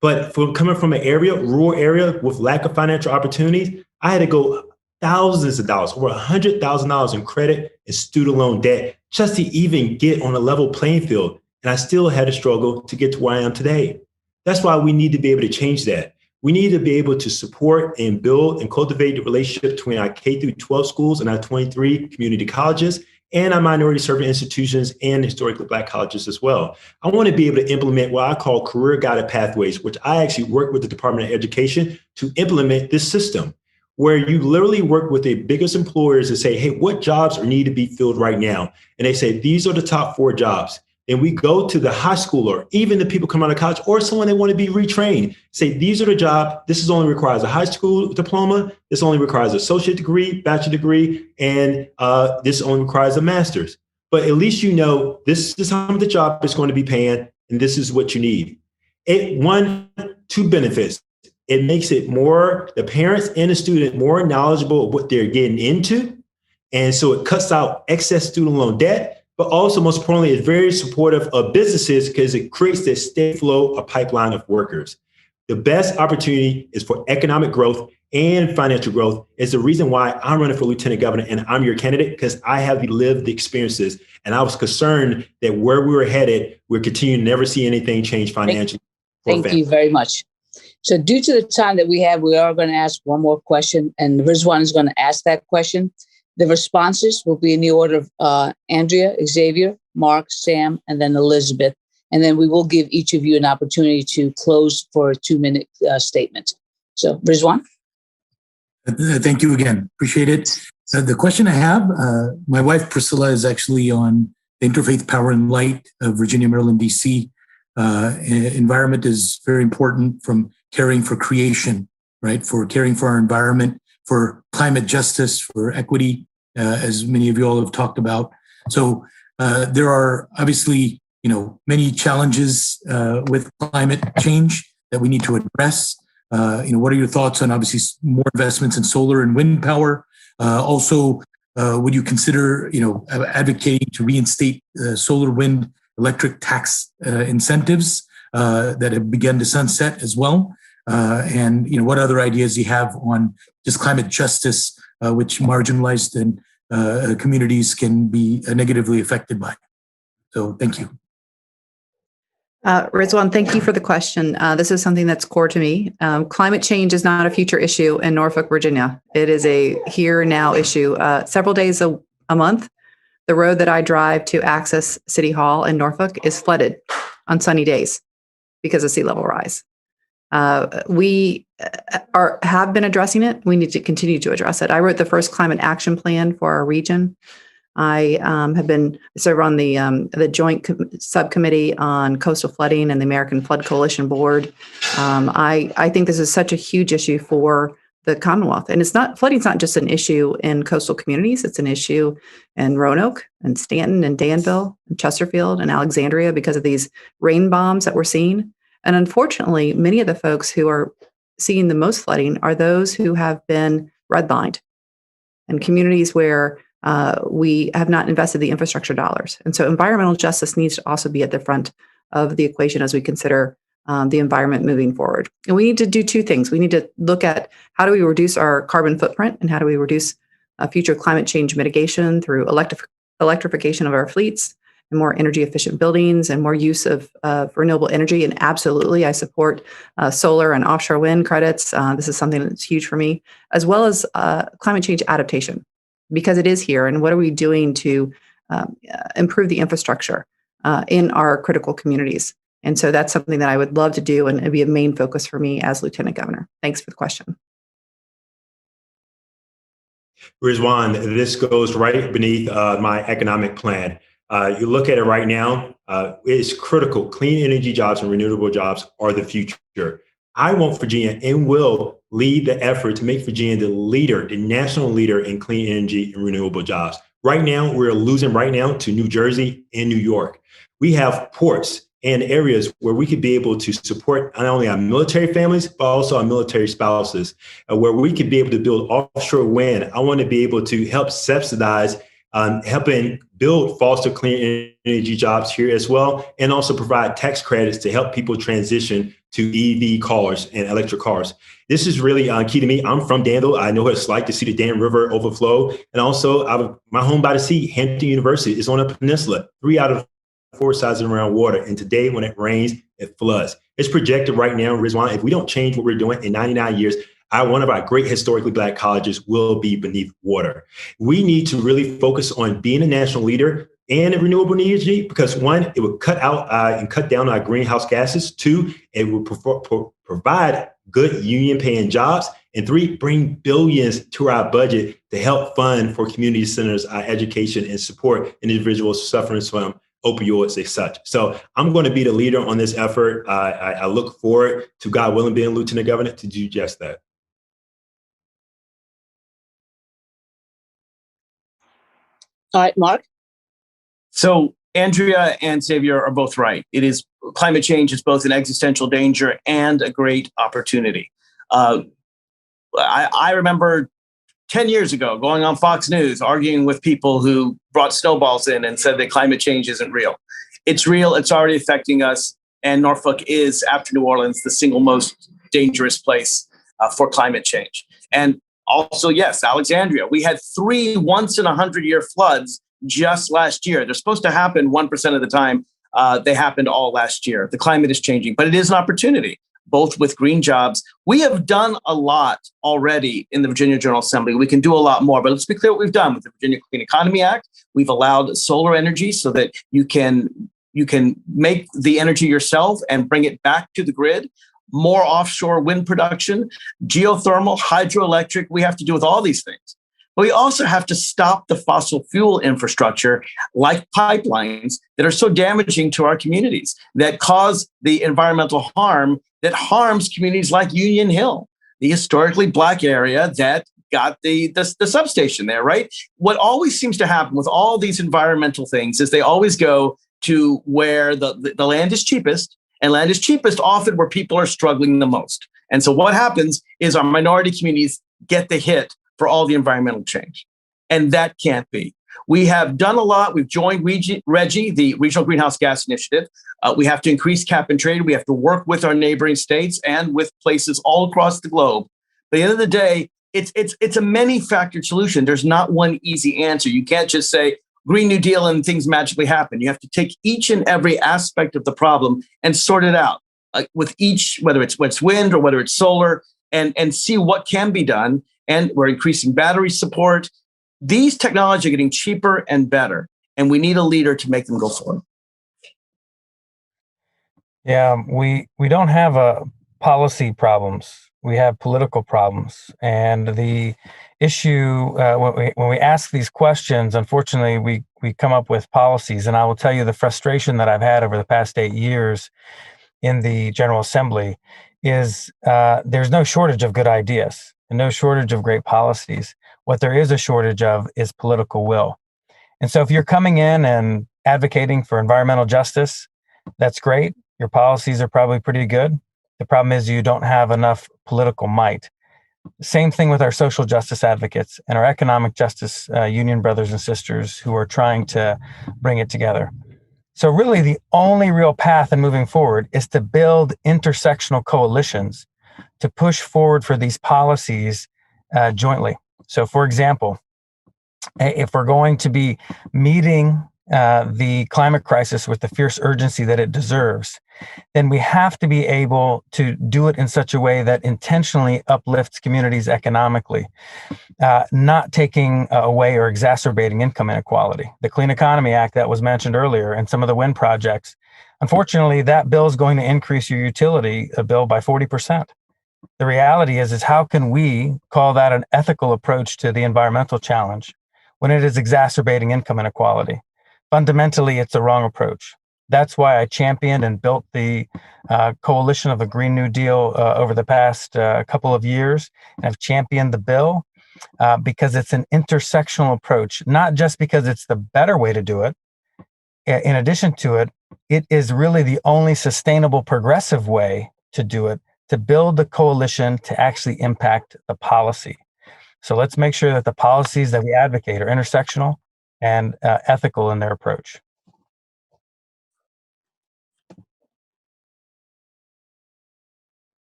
But coming from an rural area with lack of financial opportunities, I had to go thousands of dollars, over $100,000 in credit and student loan debt just to even get on a level playing field. And I still had to struggle to get to where I am today. That's why we need to be able to change that. We need to be able to support and build and cultivate the relationship between our K through 12 schools and our 23 community colleges and our minority serving institutions and historically Black colleges as well. I want to be able to implement what I call career guided pathways, which I actually work with the Department of Education to implement this system, where you literally work with the biggest employers and say, hey, what jobs need to be filled right now? And they say, these are the top 4 jobs. And we go to the high schooler, even the people come out of college or someone they want to be retrained, say, these are the jobs. This is only requires a high school diploma. This only requires an associate degree, bachelor degree, and this only requires a master's. But at least this is how much the job is going to be paying, and this is what you need. Two benefits. It makes it the parents and the student more knowledgeable of what they're getting into. And so it cuts out excess student loan debt, but also most importantly, it's very supportive of businesses because it creates this steady flow, a pipeline of workers. The best opportunity is for economic growth and financial growth. Is the reason why I'm running for lieutenant governor and I'm your candidate, because I have lived the experiences. And I was concerned that where we were headed, we're continuing to never see anything change financially. Thank you very much. So due to the time that we have, we are going to ask one more question, and Rizwan is going to ask that question. The responses will be in the order of Andrea, Xavier, Mark, Sam, and then Elizabeth. And then we will give each of you an opportunity to close for a 2-minute statement. So Rizwan. Thank you again. Appreciate it. The question I have, my wife Priscilla is actually on the Interfaith Power and Light of Virginia, Maryland, D.C. Environment is very important, from caring for creation, right? For caring for our environment, for climate justice, for equity, as many of you all have talked about. So there are obviously, many challenges with climate change that we need to address. What are your thoughts on obviously more investments in solar and wind power? Also, would you consider, advocating to reinstate solar, wind, electric tax incentives that have begun to sunset as well. And what other ideas you have on just climate justice, which marginalized and communities can be negatively affected by. So thank you. Rizwan, thank you for the question. This is something that's core to me. Climate change is not a future issue in Norfolk, Virginia. It is a here and now issue. Several days a month, the road that I drive to access City Hall in Norfolk is flooded on sunny days because of sea level rise. We have been addressing it. We need to continue to address it. I wrote the first climate action plan for our region. I serve on the joint subcommittee on coastal flooding and the American Flood Coalition Board. I think this is such a huge issue for the Commonwealth, and flooding's not just an issue in coastal communities. It's an issue in Roanoke and Stanton and Danville and Chesterfield and Alexandria because of these rain bombs that we're seeing. And unfortunately, many of the folks who are seeing the most flooding are those who have been redlined in communities where we have not invested the infrastructure dollars. And so environmental justice needs to also be at the front of the equation as we consider the environment moving forward. And we need to do two things. We need to look at how do we reduce our carbon footprint and how do we reduce future climate change mitigation through electrification of our fleets and more energy efficient buildings and more use of renewable energy. And absolutely, I support solar and offshore wind credits. This is something that's huge for me, as well as climate change adaptation, because it is here. And what are we doing to improve the infrastructure in our critical communities? And so that's something that I would love to do, and it'd be a main focus for me as Lieutenant Governor. Thanks for the question. Rizwan, this goes right beneath my economic plan. You look at it right now, it's critical. Clean energy jobs and renewable jobs are the future. I want Virginia and will lead the effort to make Virginia the leader, the national leader in clean energy and renewable jobs. Right now, we're losing to New Jersey and New York. We have ports and areas where we could be able to support not only our military families, but also our military spouses, where we could be able to build offshore wind. I want to be able to help subsidize helping build foster clean energy jobs here as well, and also provide tax credits to help people transition to EV cars and electric cars. This is really key to me. I'm from Danville. I know what it's like to see the Dan River overflow. And also my home by the sea, Hampton University, is on a peninsula. 3 out of 4 sides are around water. And today when it rains, it floods. It's projected right now, Rizwan, if we don't change what we're doing in 99 years, one of our great historically Black colleges will be beneath water. We need to really focus on being a national leader and in renewable energy, because one, it would cut out and cut down our greenhouse gases. 2, it would provide good union paying jobs. And 3, bring billions to our budget to help fund for community centers, education, and support individuals suffering from opioids and such. So I'm going to be the leader on this effort. I look forward to, God willing, being Lieutenant Governor to do just that. All right, Mark. So Andria and Xavier are both right. Climate change is both an existential danger and a great opportunity. I remember 10 years ago going on Fox News, arguing with people who brought snowballs in and said that climate change isn't real. It's real. It's already affecting us. And Norfolk is, after New Orleans, the single most dangerous place for climate change. And also, yes, Alexandria. We had 3 once-in-a-100-year floods just last year. They're supposed to happen 1% of the time. They happened all last year. The climate is changing, but it is an opportunity, both with green jobs. We have done a lot already in the Virginia General Assembly. We can do a lot more, but let's be clear what we've done with the Virginia Clean Economy Act. We've allowed solar energy so that you can make the energy yourself and bring it back to the grid. More offshore wind production, geothermal, hydroelectric. We have to do with all these things. But we also have to stop the fossil fuel infrastructure like pipelines that are so damaging to our communities, that cause the environmental harm that harms communities like Union Hill, the historically Black area that got the substation there, right? What always seems to happen with all these environmental things is they always go to where the land is cheapest, and land is cheapest often where people are struggling the most. And so what happens is our minority communities get the hit for all the environmental change. And that can't be. We have done a lot. We've joined RGGI, the Regional Greenhouse Gas Initiative. We have to increase cap and trade. We have to work with our neighboring states and with places all across the globe. But at the end of the day, it's a many-factored solution. There's not one easy answer. You can't just say Green New Deal and things magically happen. You have to take each and every aspect of the problem and sort it out with each, whether it's wind or whether it's solar, and see what can be done. And we're increasing battery support. These technologies are getting cheaper and better, and we need a leader to make them go forward. Yeah, we don't have policy problems. We have political problems. And the issue, when we ask these questions, unfortunately, we come up with policies. And I will tell you the frustration that I've had over the past 8 years in the General Assembly is there's no shortage of good ideas and no shortage of great policies. What there is a shortage of is political will. And so if you're coming in and advocating for environmental justice, that's great. Your policies are probably pretty good. The problem is you don't have enough political might. Same thing with our social justice advocates and our economic justice union brothers and sisters who are trying to bring it together. So really the only real path in moving forward is to build intersectional coalitions to push forward for these policies jointly. So for example, if we're going to be meeting the climate crisis with the fierce urgency that it deserves, then we have to be able to do it in such a way that intentionally uplifts communities economically, not taking away or exacerbating income inequality. The Clean Economy Act that was mentioned earlier and some of the wind projects, unfortunately, that bill is going to increase your utility bill by 40%. The reality is how can we call that an ethical approach to the environmental challenge when it is exacerbating income inequality? Fundamentally, it's the wrong approach. That's why I championed and built the coalition of the Green New Deal over the past couple of years. And I've championed the bill because it's an intersectional approach, not just because it's the better way to do it. In addition to it, it is really the only sustainable progressive way to do it, to build the coalition to actually impact the policy. So let's make sure that the policies that we advocate are intersectional and ethical in their approach.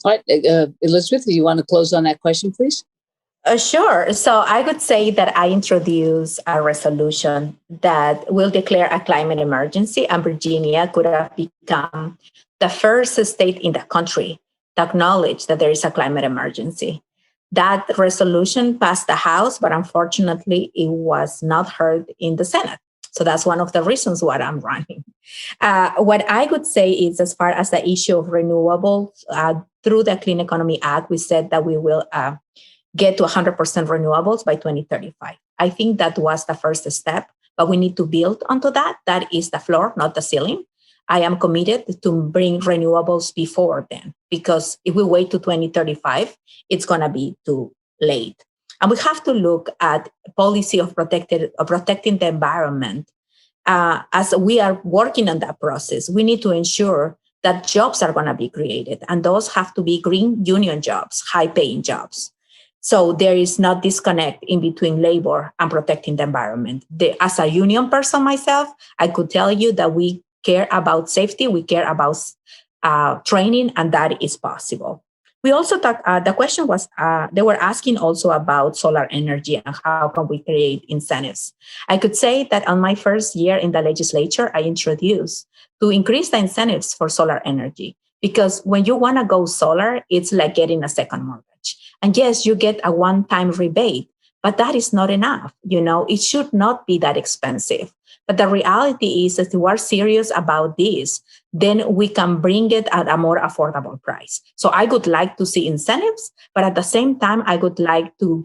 All right, Elizabeth, do you want to close on that question, please? Sure. So I would say that I introduced a resolution that will declare a climate emergency, and Virginia could have become the first state in the country to acknowledge that there is a climate emergency. That resolution passed the House, but unfortunately, it was not heard in the Senate. So that's one of the reasons why I'm running. What I would say is, as far as the issue of renewables, through the Clean Economy Act, we said that we will get to 100% renewables by 2035. I think that was the first step, but we need to build onto that. That is the floor, not the ceiling. I am committed to bring renewables before then, because if we wait to 2035, it's going to be too late. And we have to look at policy of protecting the environment. As we are working on that process, we need to ensure that jobs are going to be created, and those have to be green union jobs, high-paying jobs. So there is not disconnect in between labor and protecting the environment. As a union person myself, I could tell you that we care about safety, we care about training, and that is possible. We also talked, the question was, they were asking also about solar energy and how can we create incentives. I could say that on my first year in the legislature, I introduced to increase the incentives for solar energy, because when you want to go solar, it's like getting a second mortgage. And yes, you get a one-time rebate, but that is not enough. You know, it should not be that expensive. But the reality is that if we are serious about this, then we can bring it at a more affordable price. So I would like to see incentives, but at the same time, I would like to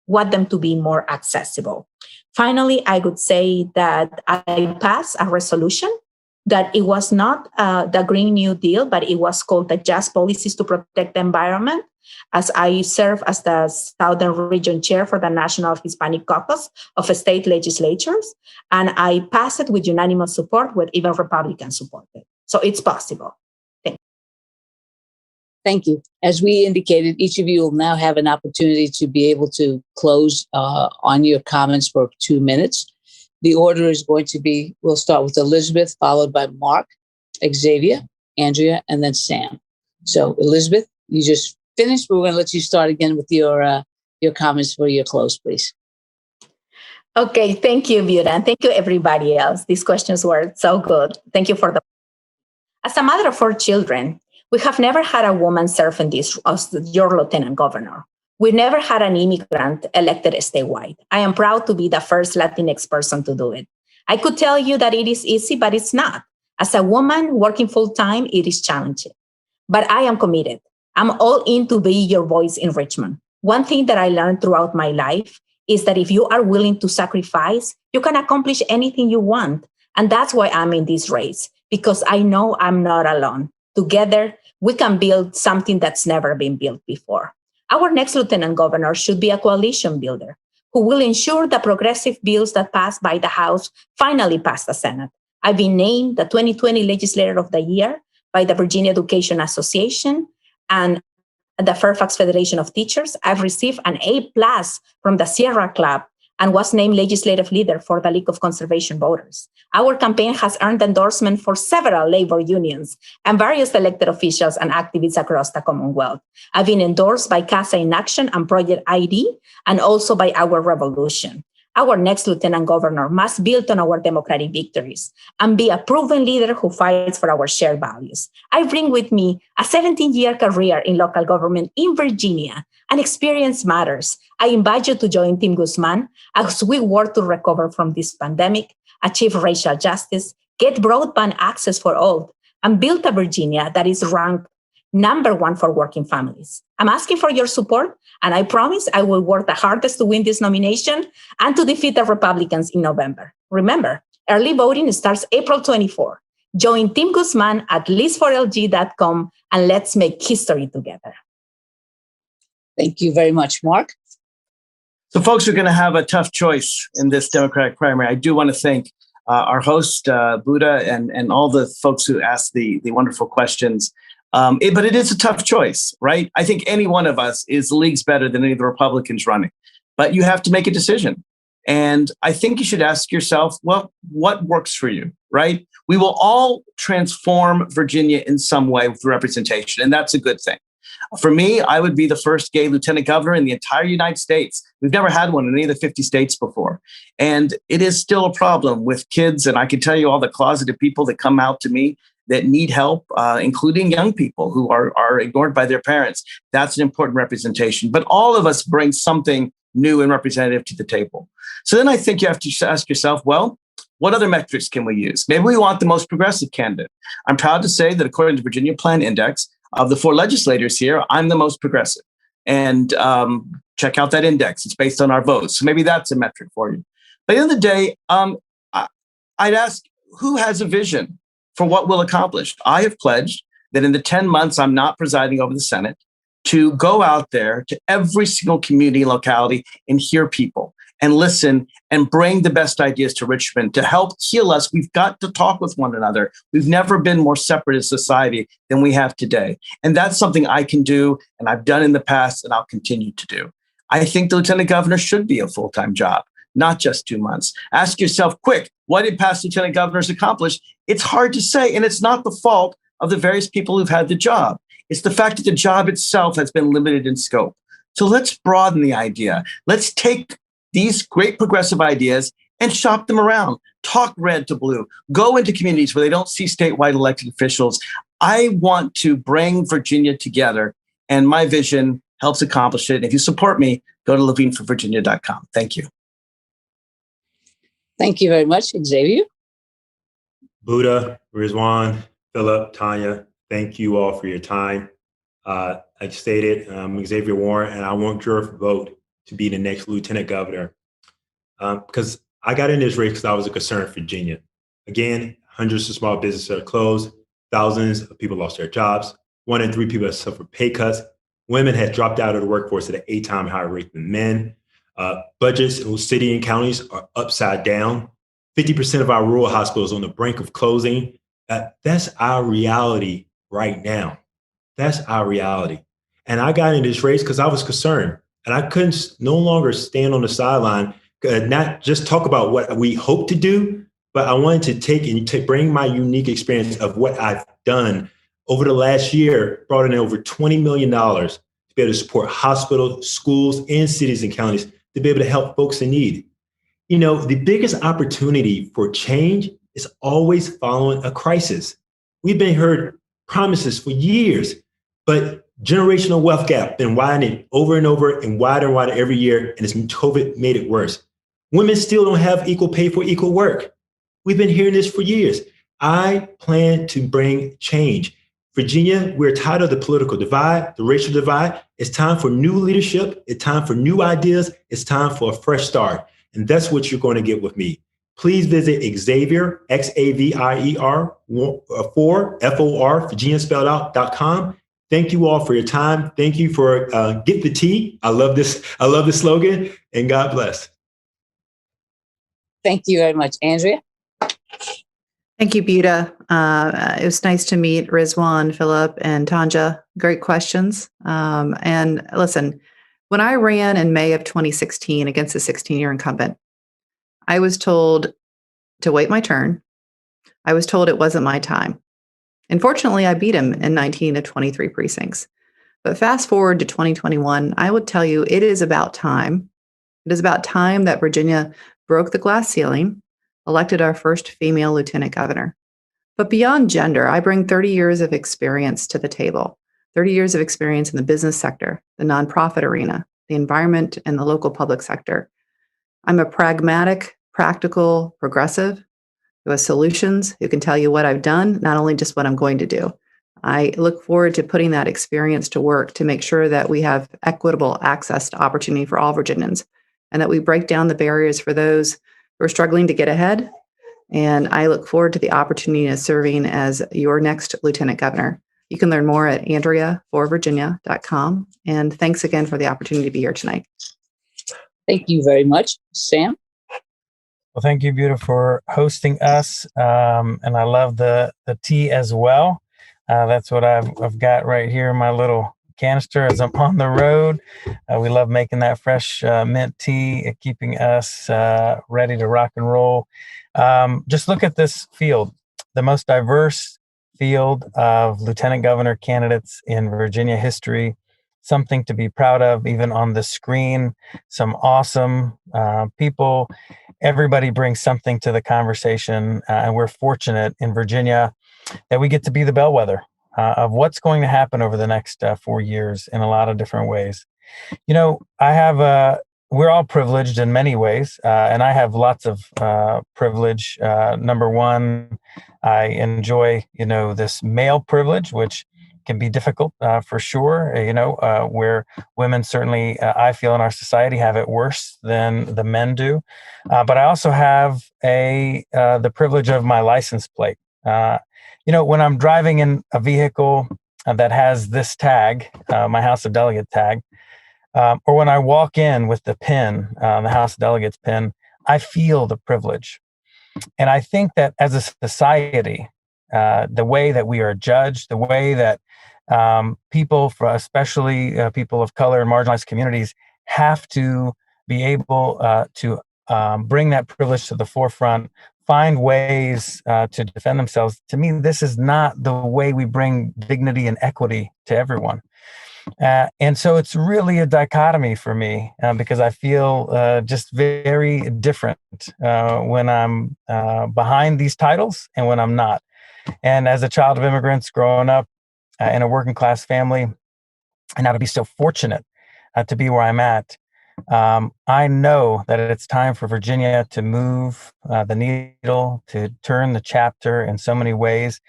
want them to be more accessible. Finally, I would say that I passed a resolution that it was not the Green New Deal, but it was called the Just Policies to Protect the Environment, as I serve as the Southern Region Chair for the National Hispanic Caucus of state legislatures. And I passed it with unanimous support, with even Republicans supported. So it's possible. Thank you. As we indicated, each of you will now have an opportunity to be able to close on your comments for 2 minutes. The order is going to be, we'll start with Elizabeth, followed by Mark, Xavier, Andrea, and then Sam. So Elizabeth, you just finished, but we're going to let you start again with your comments for your close, please. Okay, thank you, Buta, and thank you, everybody else. These questions were so good. Thank you for the. As a mother of 4 children, we have never had a woman serve in this as your lieutenant governor. We've never had an immigrant elected statewide. I am proud to be the first Latinx person to do it. I could tell you that it is easy, but it's not. As a woman working full-time, it is challenging. But I am committed. I'm all in to be your voice in Richmond. One thing that I learned throughout my life is that if you are willing to sacrifice, you can accomplish anything you want. And that's why I'm in this race, because I know I'm not alone. Together, we can build something that's never been built before. Our next lieutenant governor should be a coalition builder who will ensure the progressive bills that passed by the House finally pass the Senate. I've been named the 2020 Legislator of the Year by the Virginia Education Association and the Fairfax Federation of Teachers. I've received an A+ from the Sierra Club and was named legislative leader for the League of Conservation Voters. Our campaign has earned endorsement for several labor unions and various elected officials and activists across the Commonwealth. I've been endorsed by CASA in Action and Project ID, and also by Our Revolution. Our next lieutenant governor must build on our democratic victories and be a proven leader who fights for our shared values. I bring with me a 17-year career in local government in Virginia, and experience matters. I invite you to join Team Guzman as we work to recover from this pandemic, achieve racial justice, get broadband access for all, and build a Virginia that is ranked #1 for working families. I'm asking for your support, and I promise I will work the hardest to win this nomination and to defeat the Republicans in November. Remember, early voting starts April 24. Join Team Guzman at list4lg.com, and let's make history together. Thank you very much, Mark. So folks are going to have a tough choice in this Democratic primary. I do want to thank our host, Buta, and all the folks who asked the wonderful questions. But it is a tough choice, right? I think any one of us is leagues better than any of the Republicans running. But you have to make a decision. And I think you should ask yourself, well, what works for you, right? We will all transform Virginia in some way with representation, and that's a good thing. For me, I would be the first gay lieutenant governor in the entire United States. We've never had one in any of the 50 states before. And it is still a problem with kids. And I can tell you all the closeted people that come out to me that need help, including young people who are ignored by their parents. That's an important representation. But all of us bring something new and representative to the table. So then I think you have to ask yourself, well, what other metrics can we use? Maybe we want the most progressive candidate. I'm proud to say that according to Virginia Plan Index, of the 4 legislators here, I'm the most progressive. And check out that index. It's based on our votes. So maybe that's a metric for you. But at the end of the day, I'd ask, who has a vision for what we'll accomplish? I have pledged that in the 10 months I'm not presiding over the Senate, to go out there to every single community and locality and hear people and listen and bring the best ideas to Richmond to help heal us. We've got to talk with one another. We've never been more separate as a society than we have today. And that's something I can do, and I've done in the past, and I'll continue to do. I think the lieutenant governor should be a full-time job, not just 2 months. Ask yourself, quick, what did past lieutenant governors accomplish? It's hard to say, and it's not the fault of the various people who've had the job. It's the fact that the job itself has been limited in scope. So let's broaden the idea. Let's take these great progressive ideas and shop them around. Talk red to blue. Go into communities where they don't see statewide elected officials. I want to bring Virginia together, and my vision helps accomplish it. And if you support me, go to levineforvirginia.com. Thank you. Thank you very much, Xavier. Buta, Rizwan, Philip, Tanya, thank you all for your time. Like stated, I'm Xavier Warren, and I want your vote to be the next lieutenant governor. Because I got in this race because I was a concern for Virginia. Again, hundreds of small businesses are closed. Thousands of people lost their jobs. 1 in 3 people have suffered pay cuts. Women have dropped out of the workforce at an 8-time higher rate than men. Budgets in city and counties are upside down. 50% of our rural hospitals on the brink of closing. That's our reality right now. That's our reality. And I got in this race because I was concerned, and I couldn't no longer stand on the sideline, not just talk about what we hope to do, but I wanted to bring my unique experience of what I've done over the last year, brought in over $20 million to be able to support hospitals, schools, and cities and counties to be able to help folks in need. You know, the biggest opportunity for change is always following a crisis. We've been heard promises for years, but generational wealth gap been widening over and over and wider every year, and COVID made it worse. Women still don't have equal pay for equal work. We've been hearing this for years. I plan to bring change. Virginia, we're tired of the political divide, the racial divide. It's time for new leadership. It's time for new ideas. It's time for a fresh start. And that's what you're going to get with me. Please visit Xavier, Xavier, Virginia spelled out.com. Thank you all for your time. Thank you for Get the Tea. I love this. I love the slogan, and God bless. Thank you very much. Andrea? Thank you, Buta. It was nice to meet Rizwan, Philip, and Tanja. Great questions. And listen, when I ran in May of 2016 against a 16-year incumbent, I was told to wait my turn. I was told it wasn't my time. Unfortunately, I beat him in 19 of 23 precincts. But fast forward to 2021, I would tell you it is about time. It is about time that Virginia broke the glass ceiling, elected our first female lieutenant governor. But beyond gender, I bring 30 years of experience to the table, 30 years of experience in the business sector, the nonprofit arena, the environment, and the local public sector. I'm a pragmatic, practical, progressive who has solutions, who can tell you what I've done, not only just what I'm going to do. I look forward to putting that experience to work to make sure that we have equitable access to opportunity for all Virginians and that we break down the barriers for those who are struggling to get ahead. And I look forward to the opportunity of serving as your next Lieutenant Governor. You can learn more at andreaforvirginia.com. And thanks again for the opportunity to be here tonight. Thank you very much. Sam? Well, thank you, Buta, for hosting us. And I love the tea as well. That's what I've got right here in my little canister as I'm on the road. We love making that fresh mint tea, keeping us ready to rock and roll. Just look at this field, the most diverse field of lieutenant governor candidates in Virginia history. Something to be proud of, even on the screen. Some awesome people. Everybody brings something to the conversation, and we're fortunate in Virginia that we get to be the bellwether of what's going to happen over the next 4 years in a lot of different ways. You know, we're all privileged in many ways, and I have lots of privilege. Number one, I enjoy, this male privilege, which can be difficult for sure, where women certainly, I feel in our society, have it worse than the men do. But I also have the privilege of my license plate. When I'm driving in a vehicle that has this tag, my House of Delegates tag, or when I walk in with the pin, the House of Delegates pin, I feel the privilege. And I think that as a society, the way that we are judged, the way that people, especially people of color and marginalized communities, have to be able to bring that privilege to the forefront, find ways to defend themselves. To me, this is not the way we bring dignity and equity to everyone. And so it's really a dichotomy for me because I feel just very different when I'm behind these titles and when I'm not. And as a child of immigrants growing up in a working class family, and now to be so fortunate to be where I'm at, I know that it's time for Virginia to move the needle, to turn the chapter in so many ways.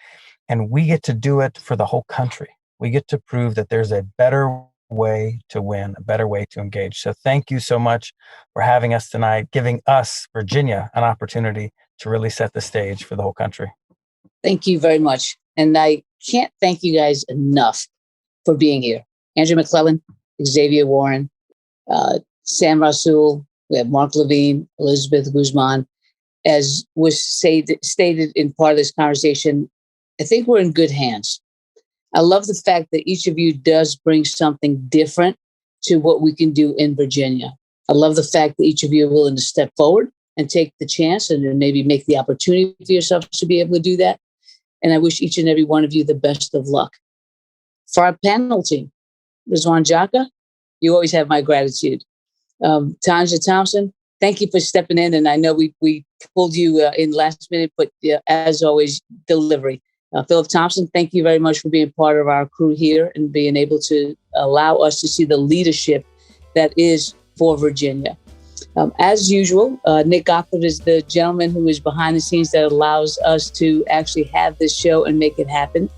And we get to do it for the whole country. We get to prove that there's a better way to win, a better way to engage. So thank you so much for having us tonight, giving us, Virginia, an opportunity to really set the stage for the whole country. Thank you very much. And I can't thank you guys enough for being here. Andria McClellan, Xavier Warren, Sam Rasoul, we have Mark Levine, Elizabeth Guzman. As was stated in part of this conversation, I think we're in good hands. I love the fact that each of you does bring something different to what we can do in Virginia. I love the fact that each of you are willing to step forward and take the chance and then maybe make the opportunity for yourself to be able to do that. And I wish each and every one of you the best of luck. For our panel team, Rizwan Jaka, you always have my gratitude. Tanja Thompson, thank you for stepping in. And I know we pulled you in last minute, but as always, delivery. Philip Thompson, thank you very much for being part of our crew here and being able to allow us to see the leadership that is for Virginia. As usual, Nick Gothard is the gentleman who is behind the scenes that allows us to actually have this show and make it happen.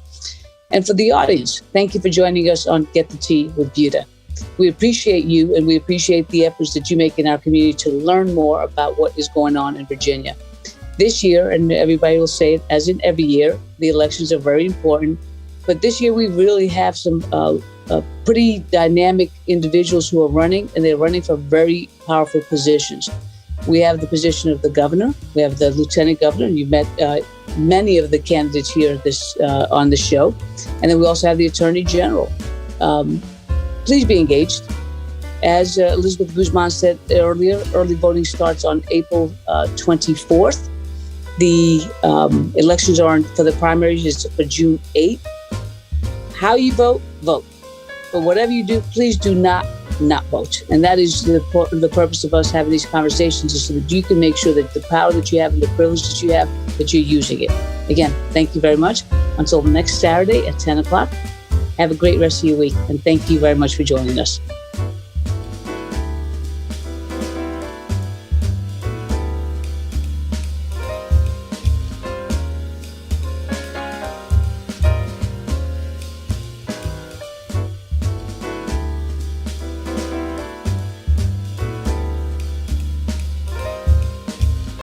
And for the audience, thank you for joining us on Get the Tea with Buta. We appreciate you and we appreciate the efforts that you make in our community to learn more about what is going on in Virginia. This year, and everybody will say it as in every year, the elections are very important. But this year we really have some pretty dynamic individuals who are running, and they're running for very powerful positions. We have the position of the governor, we have the lieutenant governor, and you've met many of the candidates here on the show. And then we also have the attorney general. Please be engaged. As Elizabeth Guzman said earlier, early voting starts on April 24th. The elections are for the primaries is for June 8th. How you vote, vote. But whatever you do, please do not vote. And that is the purpose of us having these conversations, is so that you can make sure that the power that you have and the privilege that you have, that you're using it. Again, thank you very much. Until next Saturday at 10 o'clock, have a great rest of your week. And thank you very much for joining us.